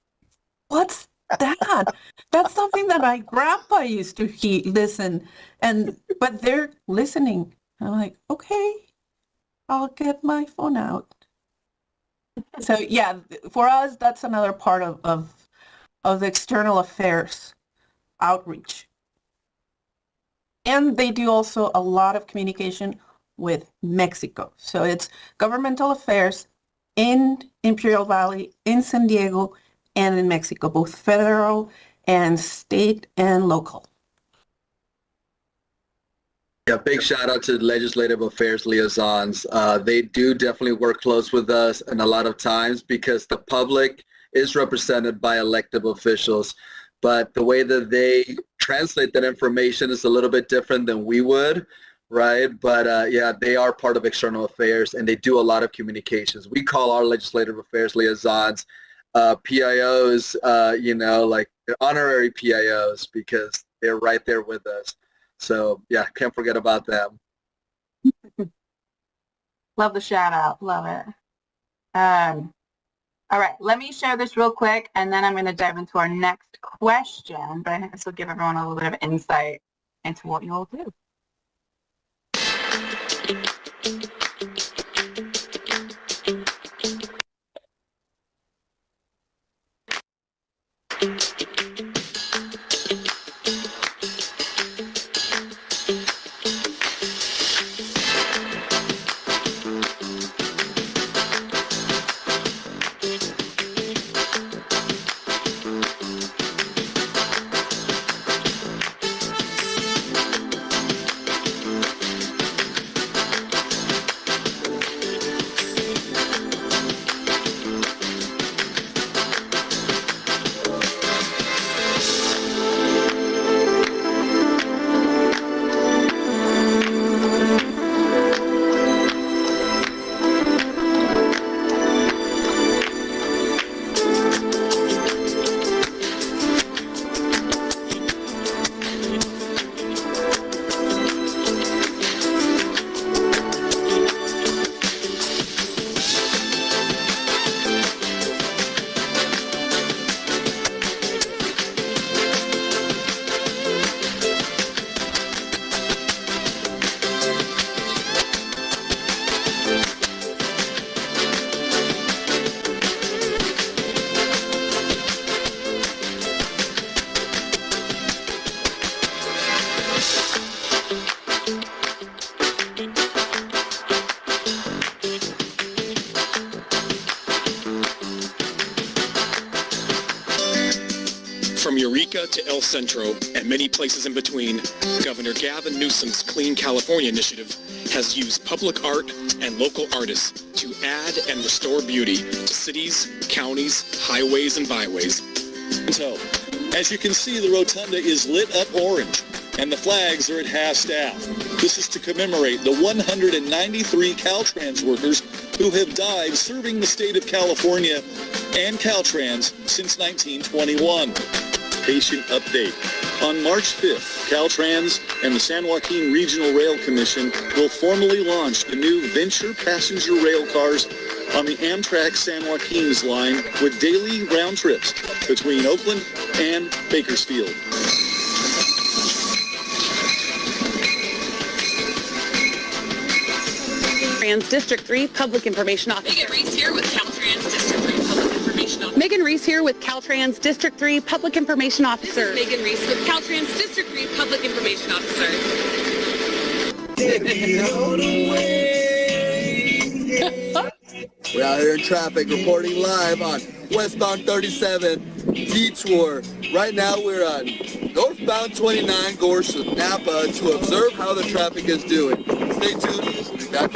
[SPEAKER 5] what's that? That's something that my grandpa used to listen, but they're listening. I'm like, okay, I'll get my phone out. So yeah, for us, that's another part of the external affairs outreach. And they do also a lot of communication with Mexico. So it's governmental affairs in Imperial Valley, in San Diego, and in Mexico, both federal and state and local.
[SPEAKER 2] Yeah, big shout out to the legislative affairs liaisons. They do definitely work close with us, and a lot of times because the public is represented by elected officials, but the way that they translate that information is a little bit different than we would, right? But yeah, they are part of external affairs, and they do a lot of communications. We call our legislative affairs liaisons PIOs, you know, like honorary PIOs, because they're right there with us. So yeah, can't forget about them.
[SPEAKER 1] Love the shout out. Love it. All right, let me share this real quick, and then I'm going to dive into our next question. But I think this will give everyone a little bit of insight into what you all do.
[SPEAKER 6] From Eureka to El Centro and many places in between, Governor Gavin Newsom's Clean California initiative has used public art and local artists to add and restore beauty to cities, counties, highways, and byways.
[SPEAKER 7] As you can see, the rotunda is lit up orange, and the flags are at half-staff. This is to commemorate the 193 Caltrans workers who have died serving the state of California and Caltrans since 1921. Patient update. On March 5th, Caltrans and the San Joaquin Regional Rail Commission will formally launch the new Venture passenger rail cars on the Amtrak San Joaquin's line with daily round trips between Oakland and Bakersfield.
[SPEAKER 8] Caltrans District 3 Public Information Officer.
[SPEAKER 9] Megan Reese here with Caltrans District 3 Public Information Officer.
[SPEAKER 8] Megan Reese here with Caltrans District 3 Public Information Officer.
[SPEAKER 9] This is Megan Reese with Caltrans District 3 Public Information Officer.
[SPEAKER 2] We're out here in traffic reporting live on westbound 37 detour. Right now we're on northbound 29 going to Napa to observe how the traffic is doing. Stay tuned. We'll be back.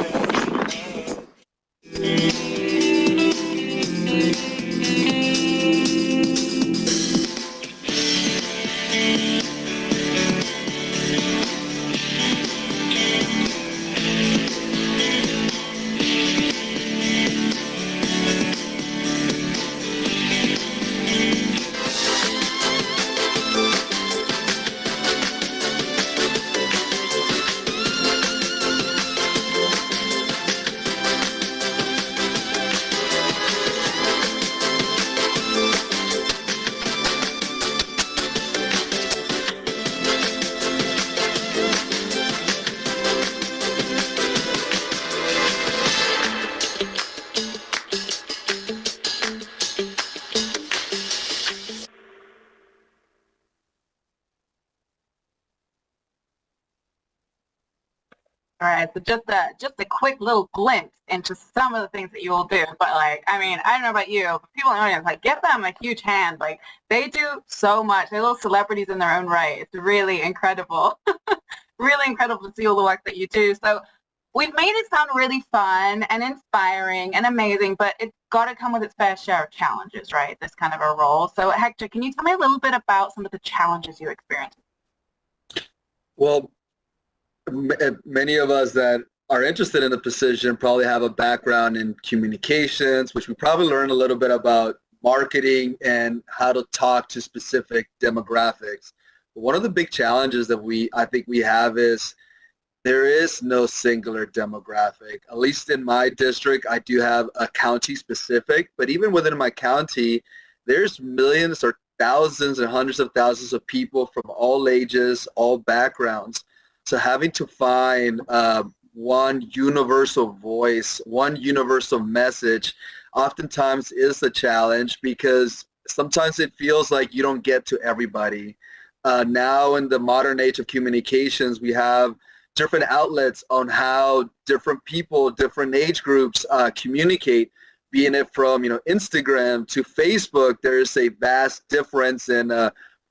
[SPEAKER 1] All right, so just a quick little glimpse into some of the things that you will do. But like, I mean, I don't know about you, but people in the audience, like, give them a huge hand. Like, they do so much. They're little celebrities in their own right. It's really incredible, really incredible to see all the work that you do. So we've made it sound really fun and inspiring and amazing, but it's got to come with its fair share of challenges, right? This kind of a role. So Hector, can you tell me a little bit about some of the challenges you experienced?
[SPEAKER 2] Well, many of us that are interested in the position probably have a background in communications, which we probably learn a little bit about marketing and how to talk to specific demographics. But one of the big challenges that I think we have is there is no singular demographic. At least in my district, I do have a county specific, but even within my county, there's millions or thousands and hundreds of thousands of people from all ages, all backgrounds. So having to find one universal voice, one universal message, oftentimes is a challenge because sometimes it feels like you don't get to everybody. Now in the modern age of communications, we have different outlets on how different people, different age groups communicate, being it from Instagram to Facebook. There's a vast difference in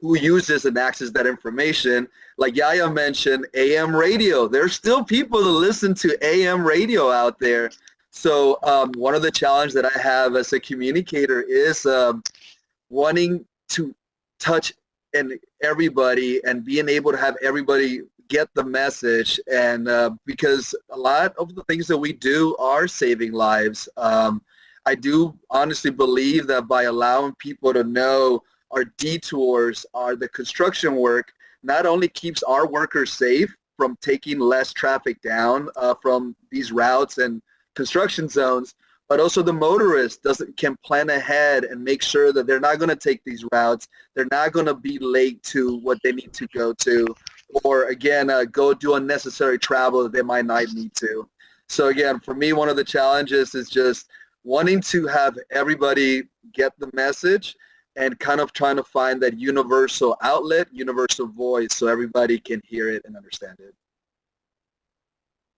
[SPEAKER 2] who uses and accesses that information. Like Yaya mentioned, AM radio. There's still people that listen to AM radio out there. So one of the challenges that I have as a communicator is wanting to touch everybody and being able to have everybody get the message. And because a lot of the things that we do are saving lives, I do honestly believe that by allowing people to know our detours, the construction work, not only keeps our workers safe from taking less traffic down from these routes and construction zones, but also the motorist can plan ahead and make sure that they're not going to take these routes. They're not going to be late to what they need to go to, or again, go do unnecessary travel that they might not need to. So again, for me, one of the challenges is just wanting to have everybody get the message and kind of trying to find that universal outlet, universal voice, so everybody can hear it and understand it.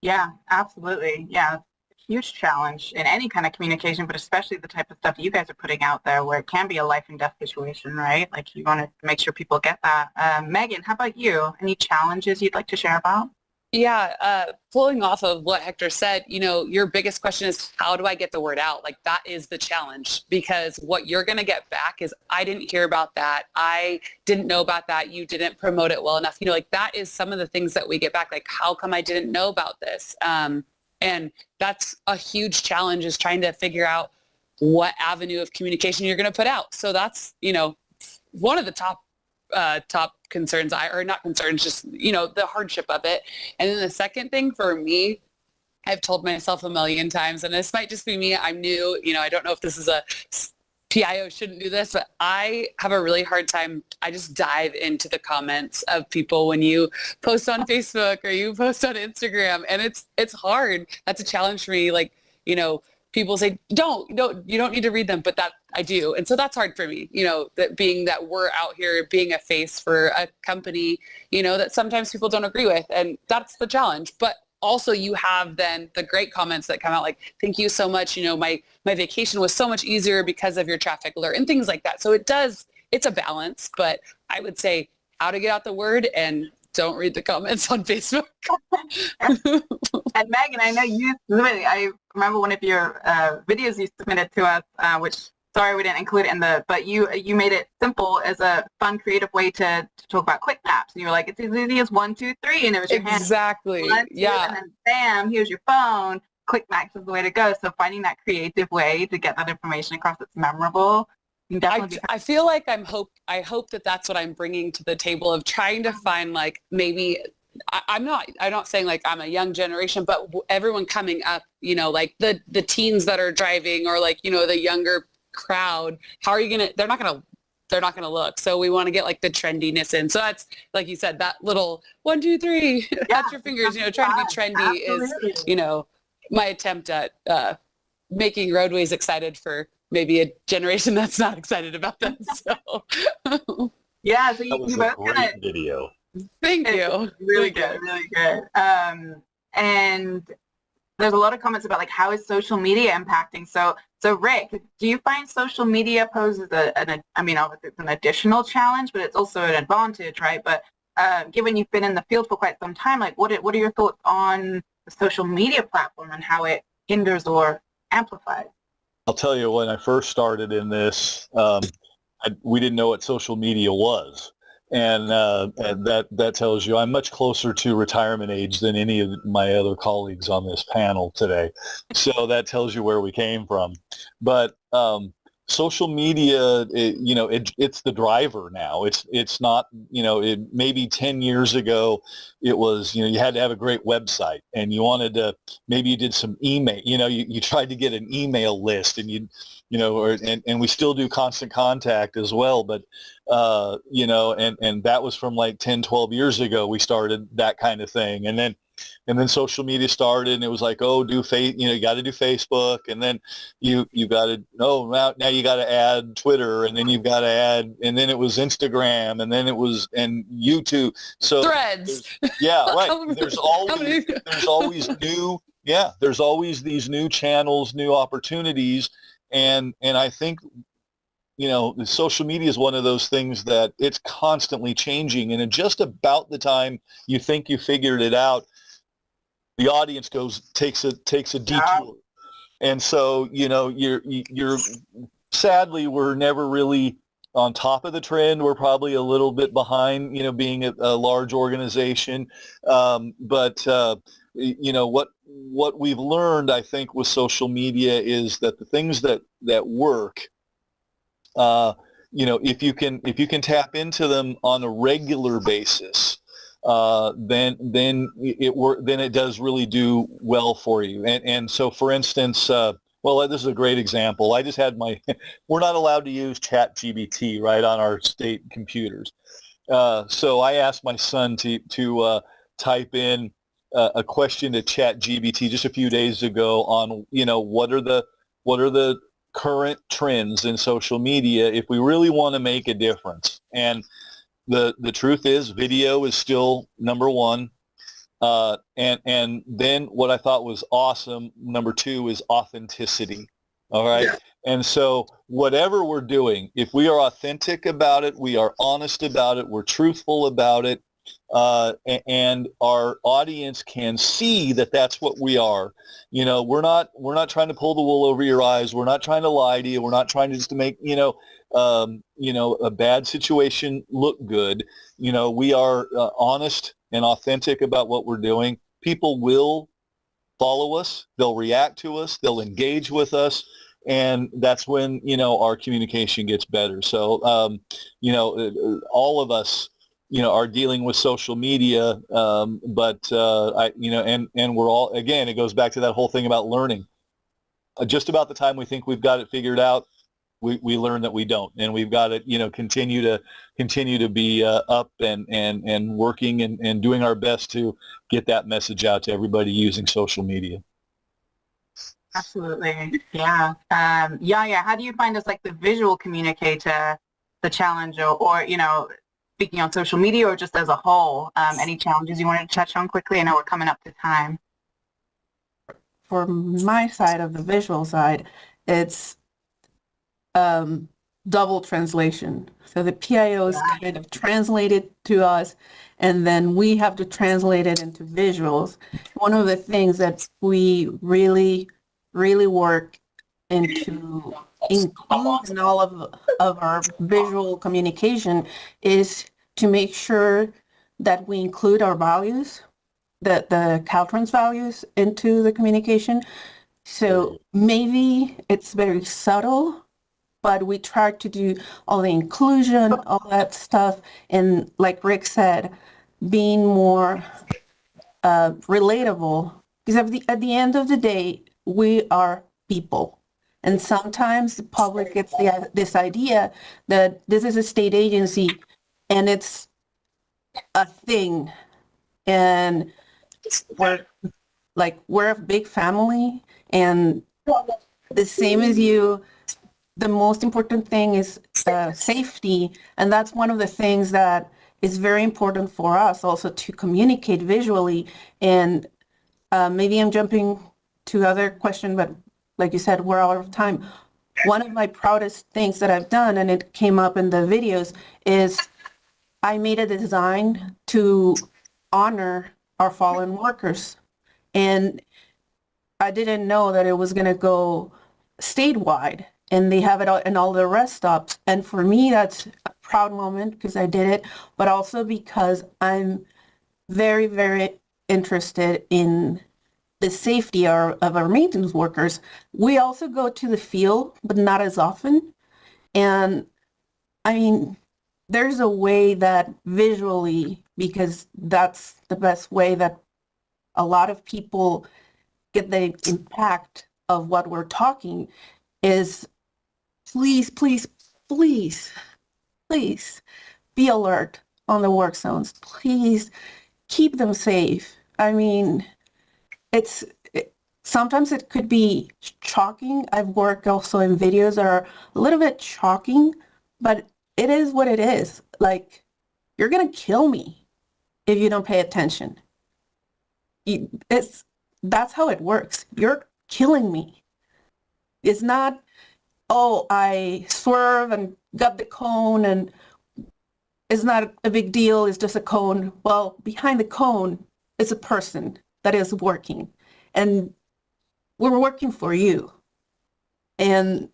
[SPEAKER 1] Yeah, absolutely. Yeah, huge challenge in any kind of communication, but especially the type of stuff you guys are putting out there where it can be a life and death situation, right? Like you want to make sure people get that. Megan, how about you? Any challenges you'd like to share about?
[SPEAKER 4] Yeah, pulling off of what Hector said, your biggest question is, how do I get the word out? Like, that is the challenge, because what you're going to get back is, I didn't hear about that. I didn't know about that. You didn't promote it well enough. Like, that is some of the things that we get back. Like, how come I didn't know about this? And that's a huge challenge, is trying to figure out what avenue of communication you're going to put out. So that's, one of the top concerns, not concerns, just, the hardship of it. And then the second thing for me, I've told myself a million times, and this might just be me, I'm new, I don't know if this is a PIO shouldn't do this, but I have a really hard time. I just dive into the comments of people when you post on Facebook or you post on Instagram, and it's hard. That's a challenge for me. Like, people say, you don't need to read them, but that I do. And so that's hard for me, that we're out here being a face for a company, that sometimes people don't agree with. And that's the challenge. But also you have then the great comments that come out like, thank you so much. My vacation was so much easier because of your traffic alert and things like that. So it's a balance, but I would say how to get out the word and don't read the comments on Facebook.
[SPEAKER 1] And Megan, I know I remember one of your videos you submitted to us, which, sorry we didn't include it but you made it simple as a fun, creative way to talk about quick maps. And you were like, it's as easy as 1, 2, 3, and it was your hand.
[SPEAKER 4] Exactly.
[SPEAKER 1] 1, 2,
[SPEAKER 4] yeah.
[SPEAKER 1] And then bam, here's your phone. Quick maps is the way to go. So finding that creative way to get that information across that's memorable.
[SPEAKER 4] I feel like I hope that that's what I'm bringing to the table, of trying to find, like, maybe I'm not saying like I'm a young generation, but everyone coming up, like the teens that are driving, or like, the younger crowd, how are you they're not gonna look. So we want to get like the trendiness in. So that's, like you said, that little 1, 2, 3 at your fingers, trying to be trendy. Absolutely. Is, my attempt at making roadways excited for maybe a generation that's not excited about them. So
[SPEAKER 1] yeah, so
[SPEAKER 3] that was
[SPEAKER 1] you both
[SPEAKER 3] a great video.
[SPEAKER 4] Thank you.
[SPEAKER 1] Really good, really good. And there's a lot of comments about like, how is social media impacting? So Rick, do you find social media poses obviously it's an additional challenge, but it's also an advantage, right? But given you've been in the field for quite some time, like what are your thoughts on the social media platform and how it hinders or amplifies?
[SPEAKER 3] I'll tell you, when I first started in this, we didn't know what social media was. And that tells you I'm much closer to retirement age than any of my other colleagues on this panel today. So that tells you where we came from. But social media, it's the driver now. It's not, maybe 10 years ago, it was, you had to have a great website, and you wanted to, maybe you did some email, you tried to get an email list, and and we still do constant contact as well. But, and that was from like 10, 12 years ago, we started that kind of thing. And then social media started, and it was like, oh, you got to do Facebook, and then you got to, now you got to add Twitter, and then you've got to add, and then it was Instagram, and then it was, and YouTube. So
[SPEAKER 4] Threads.
[SPEAKER 3] Yeah, right. There's always these new channels, new opportunities, and I think, the social media is one of those things that it's constantly changing, and at just about the time you think you figured it out, the audience takes a detour. Yeah. And so, you're sadly, we're never really on top of the trend. We're probably a little bit behind, being a large organization. But what we've learned, I think, with social media is that the things that work, if you can tap into them on a regular basis, then it does really do well for you. And so, for instance, this is a great example. I just had we're not allowed to use ChatGPT, right, on our state computers. So I asked my son to type in a question to ChatGPT just a few days ago on, what are the current trends in social media if we really want to make a difference. And the truth is, video is still number one. And then what I thought was awesome, number 2, is authenticity. All right.
[SPEAKER 2] Yeah.
[SPEAKER 3] And so whatever we're doing, if we are authentic about it, we are honest about it, we're truthful about it, and our audience can see that that's what we are. You know, we're not trying to pull the wool over your eyes. We're not trying to lie to you. We're not trying to just to make, a bad situation look good. You know, we are honest and authentic about what we're doing. People will follow us. They'll react to us. They'll engage with us. And that's when, our communication gets better. So, all of us, are dealing with social media. But we're all, again, it goes back to that whole thing about learning. Just about the time we think we've got it figured out, we learn that we don't, and we've got to continue to be up and working and doing our best to get that message out to everybody using social media.
[SPEAKER 1] Absolutely. Yeah. How do you find as like the visual communicator the challenge, or speaking on social media or just as a whole, any challenges you wanted to touch on quickly? I know we're coming up to time.
[SPEAKER 5] For my side of the visual side, it's double translation. So the PIOs kind of translate it to us, and then we have to translate it into visuals. One of the things that we really work into include in all of our visual communication is to make sure that we include our values, the Caltrans values, into the communication. So maybe it's very subtle, but we try to do all the inclusion, all that stuff, and like Rick said, being more relatable. Because at the end of the day, we are people. And sometimes the public gets this idea that this is a state agency and it's a thing. And we're a big family, and the same as you, the most important thing is safety. And that's one of the things that is very important for us also, to communicate visually. And maybe I'm jumping to other question, but like you said, we're out of time. One of my proudest things that I've done, and it came up in the videos, is I made a design to honor our fallen workers. And I didn't know that it was going to go statewide, and they have it in all the rest stops. And for me, that's a proud moment because I did it, but also because I'm very, very interested in the safety of our maintenance workers. We also go to the field, but not as often. And I mean, there's a way that visually, because that's the best way that a lot of people get the impact of what we're talking, is please, please, please, please be alert on the work zones. Please keep them safe. I mean, sometimes it could be shocking. I've worked also in videos that are a little bit shocking, but it is what it is. Like, you're going to kill me if you don't pay attention. That's how it works. You're killing me. It's not, oh, I swerve and got the cone and it's not a big deal. It's just a cone. Well, behind the cone is a person that is working, and we're working for you. And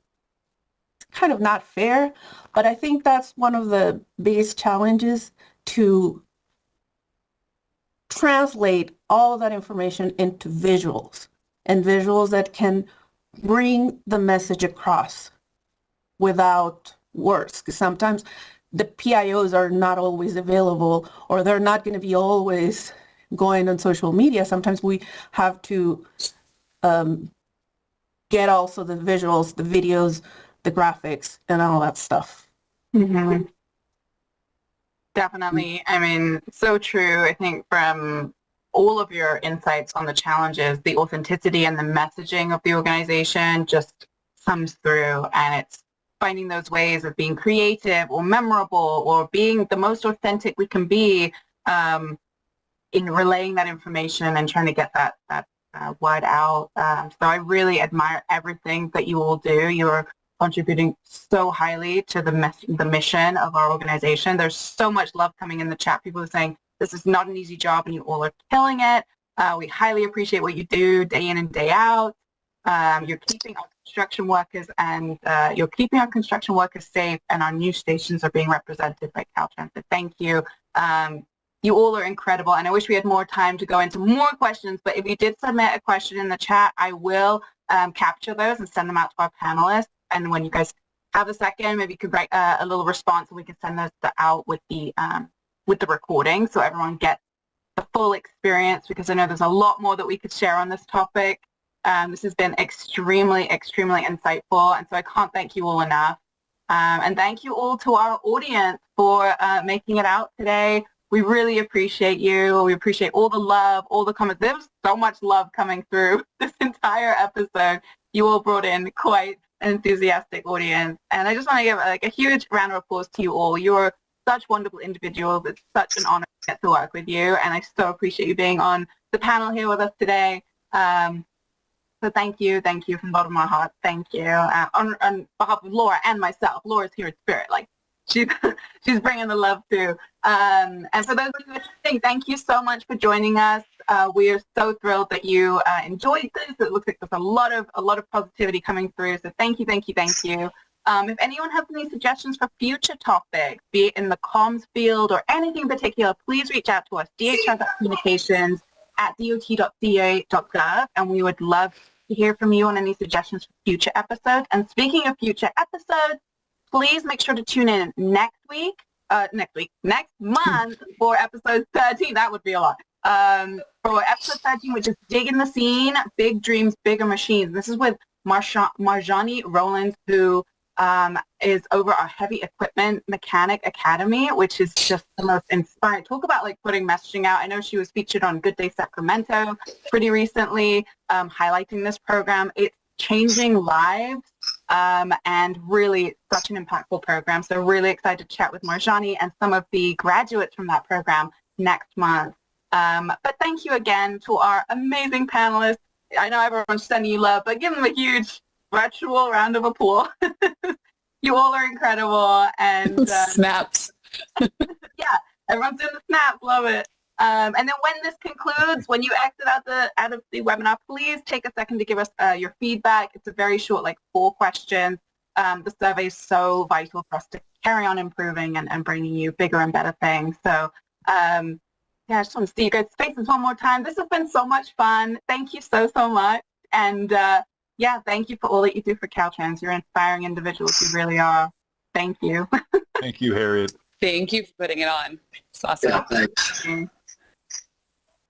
[SPEAKER 5] it's kind of not fair, but I think that's one of the biggest challenges, to translate all of that information into visuals, and visuals that can bring the message across without words. Because sometimes the PIOs are not always available, or they're not going to be always going on social media. Sometimes we have to get also the visuals, the videos, the graphics, and all that stuff.
[SPEAKER 1] Mm-hmm. Definitely. I mean, so true. I think from all of your insights on the challenges, the authenticity and the messaging of the organization just comes through, and it's finding those ways of being creative or memorable or being the most authentic we can be, in relaying that information and trying to get that word out. So I really admire everything that you all do. You're contributing so highly to the mission of our organization. There's so much love coming in the chat. People are saying this is not an easy job and you all are killing it. We highly appreciate what you do day in and day out. You're keeping our construction workers safe, and our news stations are being represented by Caltrans. So thank you. You all are incredible, and I wish we had more time to go into more questions, but if you did submit a question in the chat, I will capture those and send them out to our panelists. And when you guys have a second, maybe you could write a little response and we can send those out with the recording so everyone gets the full experience, because I know there's a lot more that we could share on this topic. This has been extremely, extremely insightful, and so I can't thank you all enough. And thank you all to our audience for making it out today. We really appreciate you. We appreciate all the love, all the comments. There was so much love coming through this entire episode. You all brought in quite an enthusiastic audience, and I just want to give a huge round of applause to you all. You're such wonderful individuals. It's such an honor to get to work with you, and I so appreciate you being on the panel here with us today. So thank you from the bottom of my heart. Thank you on behalf of Laura and myself. Laura's here in spirit, like she's bringing the love too. And for those of you listening, thank you so much for joining us. We are so thrilled that you enjoyed this. It looks like there's a lot of positivity coming through. So thank you. If anyone has any suggestions for future topics, be it in the comms field or anything in particular, please reach out to us, dhr.communications@dot.ca.gov, and we would love to hear from you on any suggestions for future episodes. And speaking of future episodes, please make sure to tune in next month for episode 13. That would be a lot. For episode 13, which is Digging the Scene, Big Dreams, Bigger Machines. This is with Marjani Rowlands, who is over our Heavy Equipment Mechanic Academy, which is just the most inspiring. Talk about like putting messaging out. I know she was featured on Good Day Sacramento pretty recently, highlighting this program. It's changing lives, and really such an impactful program. So really excited to chat with Marjani and some of the graduates from that program next month. But thank you again to our amazing panelists. I know everyone's sending you love, but give them a huge virtual round of applause. You all are incredible, and
[SPEAKER 4] snaps.
[SPEAKER 1] Yeah, everyone's doing the snaps. Love it. And then when this concludes, when you exit out of the webinar, please take a second to give us your feedback. It's a very short, like 4 questions. The survey is so vital for us to carry on improving and bringing you bigger and better things. So yeah, I just want to see you guys' faces one more time. This has been so much fun. Thank you so much. And yeah, thank you for all that you do for Caltrans. You're inspiring individuals. You really are. Thank you.
[SPEAKER 3] Thank you, Harriet.
[SPEAKER 4] Thank you for putting it on. It's awesome.
[SPEAKER 2] Yeah, thanks.